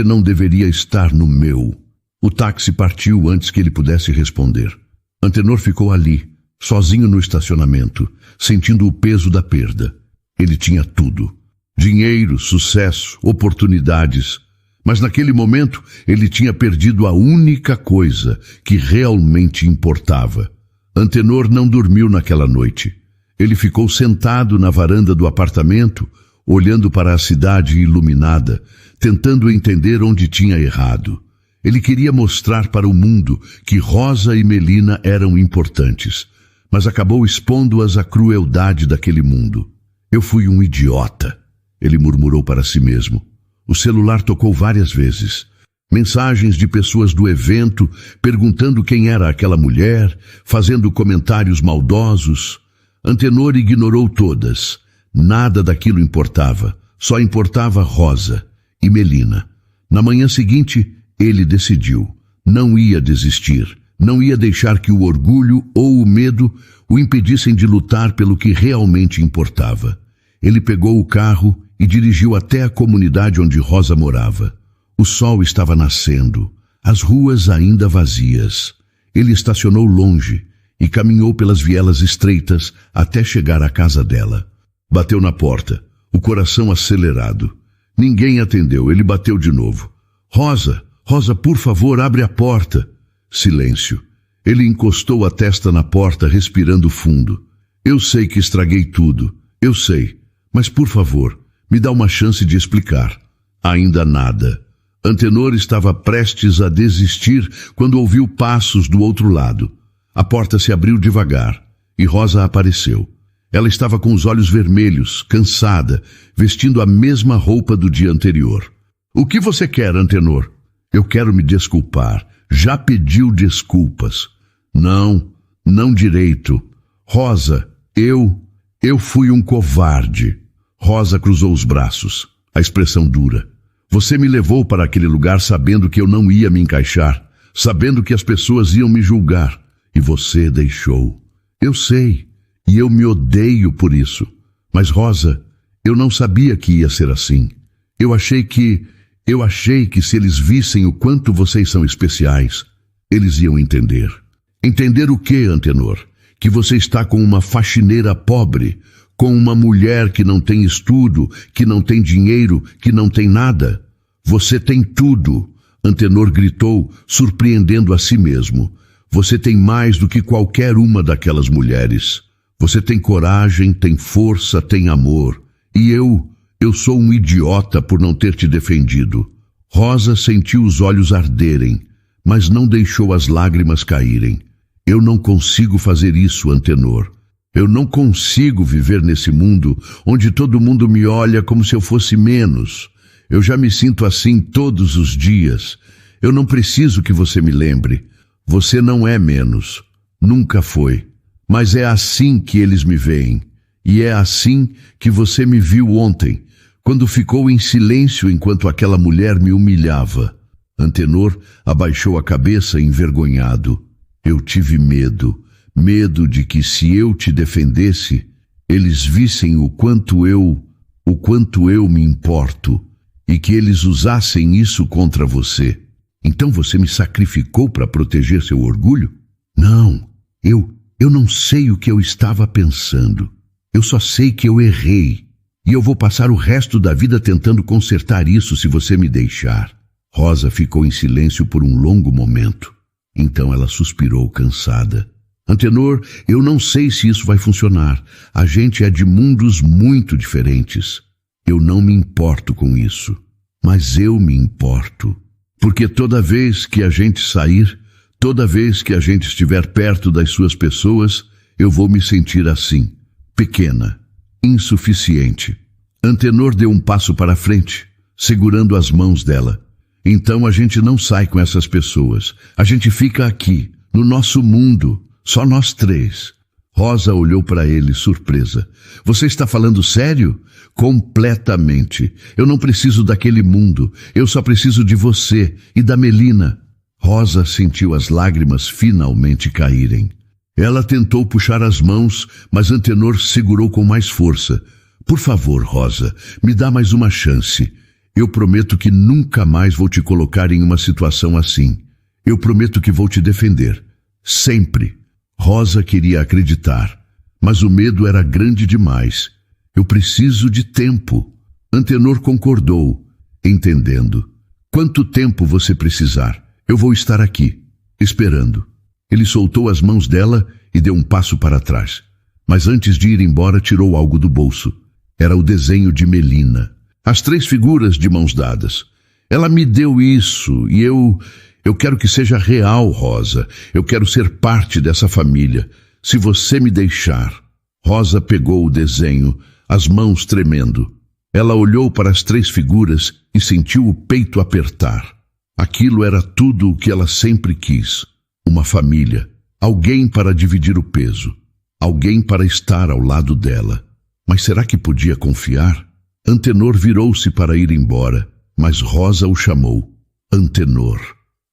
não deveria estar no meu. O táxi partiu antes que ele pudesse responder. Antenor ficou ali, sozinho no estacionamento, sentindo o peso da perda. Ele tinha tudo. Dinheiro, sucesso, oportunidades. Mas naquele momento ele tinha perdido a única coisa que realmente importava. Antenor não dormiu naquela noite. Ele ficou sentado na varanda do apartamento, olhando para a cidade iluminada, tentando entender onde tinha errado. Ele queria mostrar para o mundo que Rosa e Melina eram importantes, mas acabou expondo-as à crueldade daquele mundo. Eu fui um idiota, ele murmurou para si mesmo. O celular tocou várias vezes. Mensagens de pessoas do evento, perguntando quem era aquela mulher, fazendo comentários maldosos. Antenor ignorou todas. Nada daquilo importava. Só importava Rosa e Melina. Na manhã seguinte, ele decidiu. Não ia desistir. Não ia deixar que o orgulho ou o medo o impedissem de lutar pelo que realmente importava. Ele pegou o carro e dirigiu até a comunidade onde Rosa morava. O sol estava nascendo, as ruas ainda vazias. Ele estacionou longe e caminhou pelas vielas estreitas até chegar à casa dela. Bateu na porta, o coração acelerado. Ninguém atendeu, ele bateu de novo. Rosa, Rosa, por favor, abre a porta. Silêncio. Ele encostou a testa na porta, respirando fundo. Eu sei que estraguei tudo, eu sei, mas por favor, me dá uma chance de explicar. Ainda nada. Antenor estava prestes a desistir quando ouviu passos do outro lado. A porta se abriu devagar e Rosa apareceu. Ela estava com os olhos vermelhos, cansada, vestindo a mesma roupa do dia anterior. O que você quer, Antenor? Eu quero me desculpar. Já pediu desculpas. Não direito. Rosa, eu fui um covarde. Rosa cruzou os braços, a expressão dura. Você me levou para aquele lugar sabendo que eu não ia me encaixar, sabendo que as pessoas iam me julgar, e você deixou. Eu sei, e eu me odeio por isso. Mas, Rosa, eu não sabia que ia ser assim. Eu achei que se eles vissem o quanto vocês são especiais, eles iam entender. Entender o quê, Antenor? Que você está com uma faxineira pobre, com uma mulher que não tem estudo, que não tem dinheiro, que não tem nada. Você tem tudo, Antenor gritou, surpreendendo a si mesmo. Você tem mais do que qualquer uma daquelas mulheres. Você tem coragem, tem força, tem amor. E eu sou um idiota por não ter te defendido. Rosa sentiu os olhos arderem, mas não deixou as lágrimas caírem. Eu não consigo fazer isso, Antenor. Eu não consigo viver nesse mundo onde todo mundo me olha como se eu fosse menos. Eu já me sinto assim todos os dias. Eu não preciso que você me lembre. Você não é menos. Nunca foi. Mas é assim que eles me veem. E é assim que você me viu ontem, quando ficou em silêncio enquanto aquela mulher me humilhava. Antenor abaixou a cabeça envergonhado. Eu tive medo. Medo de que, se eu te defendesse, eles vissem o quanto eu me importo, e que eles usassem isso contra você. Então você me sacrificou para proteger seu orgulho? Não, eu não sei o que eu estava pensando. Eu só sei que eu errei, e eu vou passar o resto da vida tentando consertar isso se você me deixar. Rosa ficou em silêncio por um longo momento. Então ela suspirou cansada. Antenor, eu não sei se isso vai funcionar. A gente é de mundos muito diferentes. Eu não me importo com isso. Mas eu me importo. Porque toda vez que a gente sair, toda vez que a gente estiver perto das suas pessoas, eu vou me sentir assim, pequena, insuficiente. Antenor deu um passo para frente, segurando as mãos dela. Então a gente não sai com essas pessoas. A gente fica aqui, no nosso mundo. Só nós três. Rosa olhou para ele, surpresa. Você está falando sério? Completamente. Eu não preciso daquele mundo. Eu só preciso de você e da Melina. Rosa sentiu as lágrimas finalmente caírem. Ela tentou puxar as mãos, mas Antenor segurou com mais força. Por favor, Rosa, me dá mais uma chance. Eu prometo que nunca mais vou te colocar em uma situação assim. Eu prometo que vou te defender. Sempre. Rosa queria acreditar, mas o medo era grande demais. Eu preciso de tempo. Antenor concordou, entendendo. Quanto tempo você precisar? Eu vou estar aqui, esperando. Ele soltou as mãos dela e deu um passo para trás. Mas antes de ir embora, tirou algo do bolso. Era o desenho de Melina. As 3 figuras de mãos dadas. Ela me deu isso e eu quero que seja real, Rosa. Eu quero ser parte dessa família. Se você me deixar. Rosa pegou o desenho, as mãos tremendo. Ela olhou para as 3 figuras e sentiu o peito apertar. Aquilo era tudo o que ela sempre quis. Uma família. Alguém para dividir o peso. Alguém para estar ao lado dela. Mas será que podia confiar? Antenor virou-se para ir embora, mas Rosa o chamou. Antenor.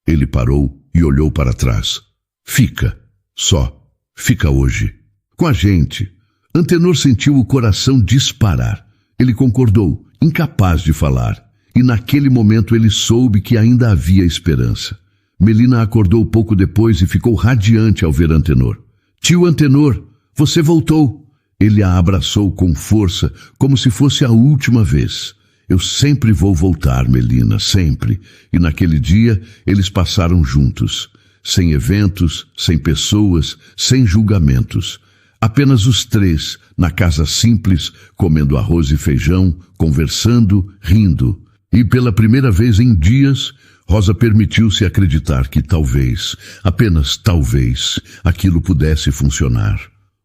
Ele parou e olhou para trás. Fica. Só. Fica hoje. Com a gente. Antenor sentiu o coração disparar. Ele concordou, incapaz de falar. E naquele momento ele soube que ainda havia esperança. Melina acordou pouco depois e ficou radiante ao ver Antenor. Tio Antenor, você voltou. Ele a abraçou com força, como se fosse a última vez. Eu sempre vou voltar, Melina, sempre. E naquele dia eles passaram juntos. Sem eventos, sem pessoas, sem julgamentos. Apenas os 3, na casa simples, comendo arroz e feijão, conversando, rindo. E pela primeira vez em dias, Rosa permitiu-se acreditar que talvez, apenas talvez, aquilo pudesse funcionar.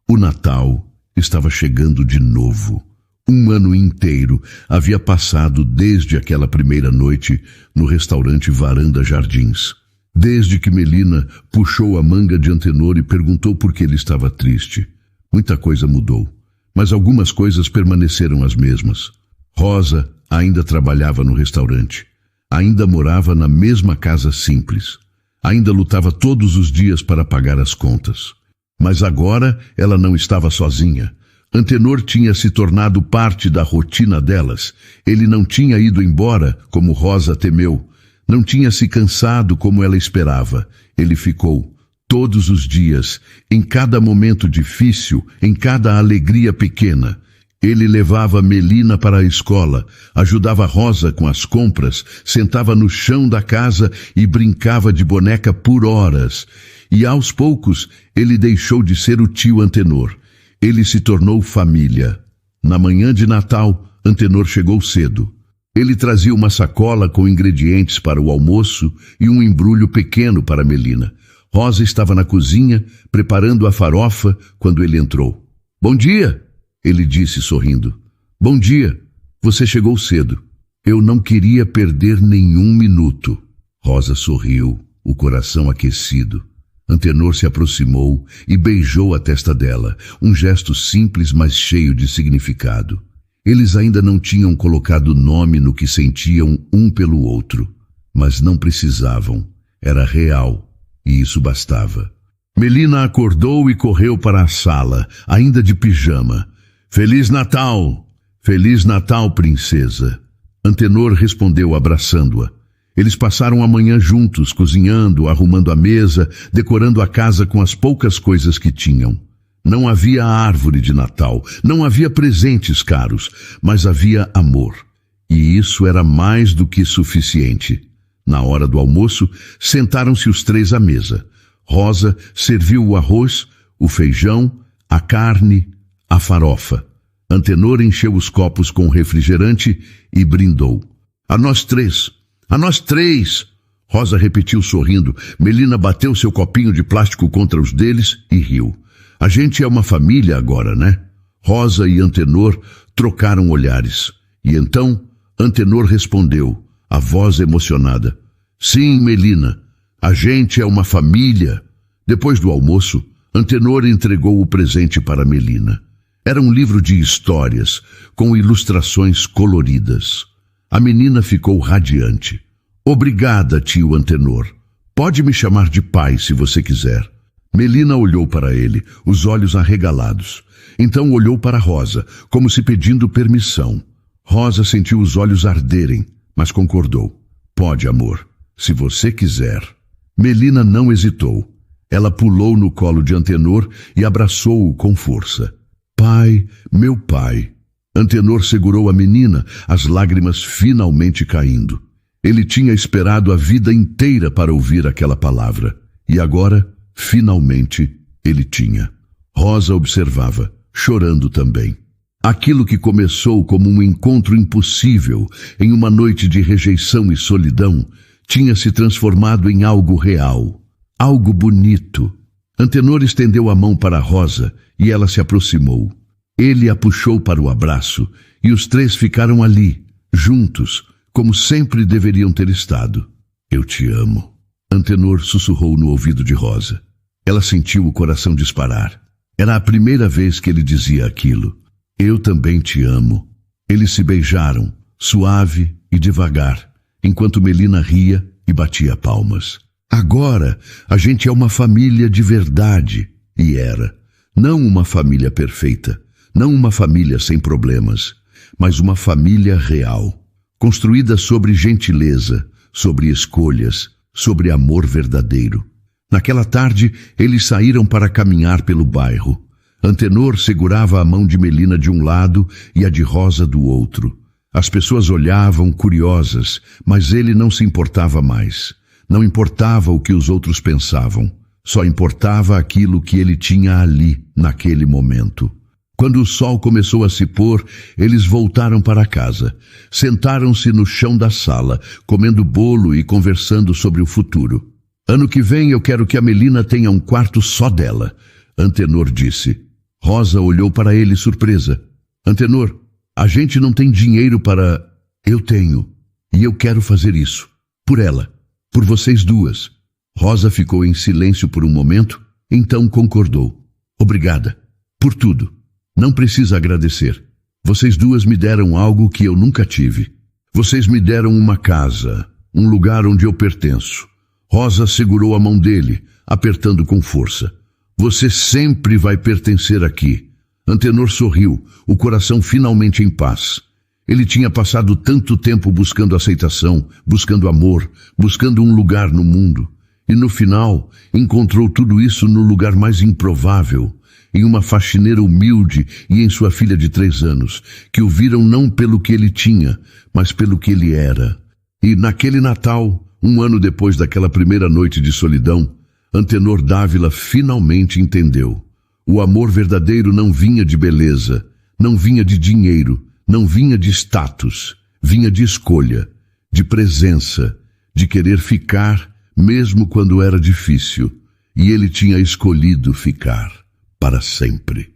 O Natal estava chegando de novo. Um ano inteiro havia passado desde aquela primeira noite no restaurante Varanda Jardins. Desde que Melina puxou a manga de Antenor e perguntou por que ele estava triste. Muita coisa mudou, mas algumas coisas permaneceram as mesmas. Rosa ainda trabalhava no restaurante. Ainda morava na mesma casa simples. Ainda lutava todos os dias para pagar as contas. Mas agora ela não estava sozinha. Antenor tinha se tornado parte da rotina delas. Ele não tinha ido embora, como Rosa temeu. Não tinha se cansado como ela esperava. Ele ficou, todos os dias, em cada momento difícil, em cada alegria pequena. Ele levava Melina para a escola, ajudava Rosa com as compras, sentava no chão da casa e brincava de boneca por horas. E aos poucos, ele deixou de ser o tio Antenor. Ele se tornou família. Na manhã de Natal, Antenor chegou cedo. Ele trazia uma sacola com ingredientes para o almoço e um embrulho pequeno para Melina. Rosa estava na cozinha, preparando a farofa, quando ele entrou. "Bom dia", ele disse sorrindo. "Bom dia. Você chegou cedo. Eu não queria perder nenhum minuto." Rosa sorriu, o coração aquecido. Antenor se aproximou e beijou a testa dela, um gesto simples, mas cheio de significado. Eles ainda não tinham colocado nome no que sentiam um pelo outro, mas não precisavam. Era real, e isso bastava. Melina acordou e correu para a sala, ainda de pijama. "Feliz Natal! Feliz Natal, princesa!" Antenor respondeu abraçando-a. Eles passaram a manhã juntos, cozinhando, arrumando a mesa, decorando a casa com as poucas coisas que tinham. Não havia árvore de Natal, não havia presentes caros, mas havia amor. E isso era mais do que suficiente. Na hora do almoço, sentaram-se os três à mesa. Rosa serviu o arroz, o feijão, a carne, a farofa. Antenor encheu os copos com refrigerante e brindou. "A nós três! A nós três!" Rosa repetiu sorrindo. Melina bateu seu copinho de plástico contra os deles e riu. "A gente é uma família agora, né?" Rosa e Antenor trocaram olhares. E então Antenor respondeu, a voz emocionada. "Sim, Melina, a gente é uma família." Depois do almoço, Antenor entregou o presente para Melina. Era um livro de histórias, com ilustrações coloridas. A menina ficou radiante. "Obrigada, tio Antenor. Pode me chamar de pai se você quiser." Melina olhou para ele, os olhos arregalados. Então olhou para Rosa, como se pedindo permissão. Rosa sentiu os olhos arderem, mas concordou. "Pode, amor, se você quiser." Melina não hesitou. Ela pulou no colo de Antenor e abraçou-o com força. "Pai, meu pai." Antenor segurou a menina, as lágrimas finalmente caindo. Ele tinha esperado a vida inteira para ouvir aquela palavra. E agora, finalmente, ele tinha. Rosa observava, chorando também. Aquilo que começou como um encontro impossível, em uma noite de rejeição e solidão, tinha se transformado em algo real, algo bonito. Antenor estendeu a mão para Rosa e ela se aproximou. Ele a puxou para o abraço e os três ficaram ali, juntos, como sempre deveriam ter estado. "Eu te amo." Antenor sussurrou no ouvido de Rosa. Ela sentiu o coração disparar. Era a primeira vez que ele dizia aquilo. "Eu também te amo." Eles se beijaram, suave e devagar, enquanto Melina ria e batia palmas. "Agora a gente é uma família de verdade." E era. Não uma família perfeita, não uma família sem problemas, mas uma família real, construída sobre gentileza, sobre escolhas, sobre amor verdadeiro. Naquela tarde, eles saíram para caminhar pelo bairro. Antenor segurava a mão de Melina de um lado e a de Rosa do outro. As pessoas olhavam, curiosas, mas ele não se importava mais. Não importava o que os outros pensavam. Só importava aquilo que ele tinha ali, naquele momento. Quando o sol começou a se pôr, eles voltaram para casa. Sentaram-se no chão da sala, comendo bolo e conversando sobre o futuro. "Ano que vem eu quero que a Melina tenha um quarto só dela", Antenor disse. Rosa olhou para ele surpresa. "Antenor, a gente não tem dinheiro para..." "Eu tenho, e eu quero fazer isso. Por ela, por vocês duas." Rosa ficou em silêncio por um momento, então concordou. "Obrigada, por tudo. Não precisa agradecer. Vocês duas me deram algo que eu nunca tive. Vocês me deram uma casa, um lugar onde eu pertenço." Rosa segurou a mão dele, apertando com força. "Você sempre vai pertencer aqui." Antenor sorriu, o coração finalmente em paz. Ele tinha passado tanto tempo buscando aceitação, buscando amor, buscando um lugar no mundo. E no final, encontrou tudo isso no lugar mais improvável, em uma faxineira humilde e em sua filha de 3 anos, que o viram não pelo que ele tinha, mas pelo que ele era. E naquele Natal, 1 ano depois daquela primeira noite de solidão, Antenor Dávila finalmente entendeu. O amor verdadeiro não vinha de beleza, não vinha de dinheiro, não vinha de status, Vinha de escolha, de presença, de querer ficar, mesmo quando era difícil. E ele tinha escolhido ficar para sempre.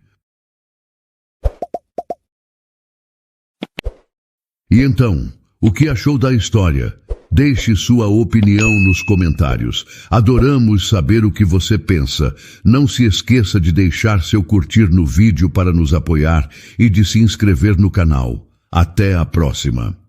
E então, o que achou da história? Deixe sua opinião nos comentários. Adoramos saber o que você pensa. Não se esqueça de deixar seu curtir no vídeo para nos apoiar e de se inscrever no canal. Até a próxima!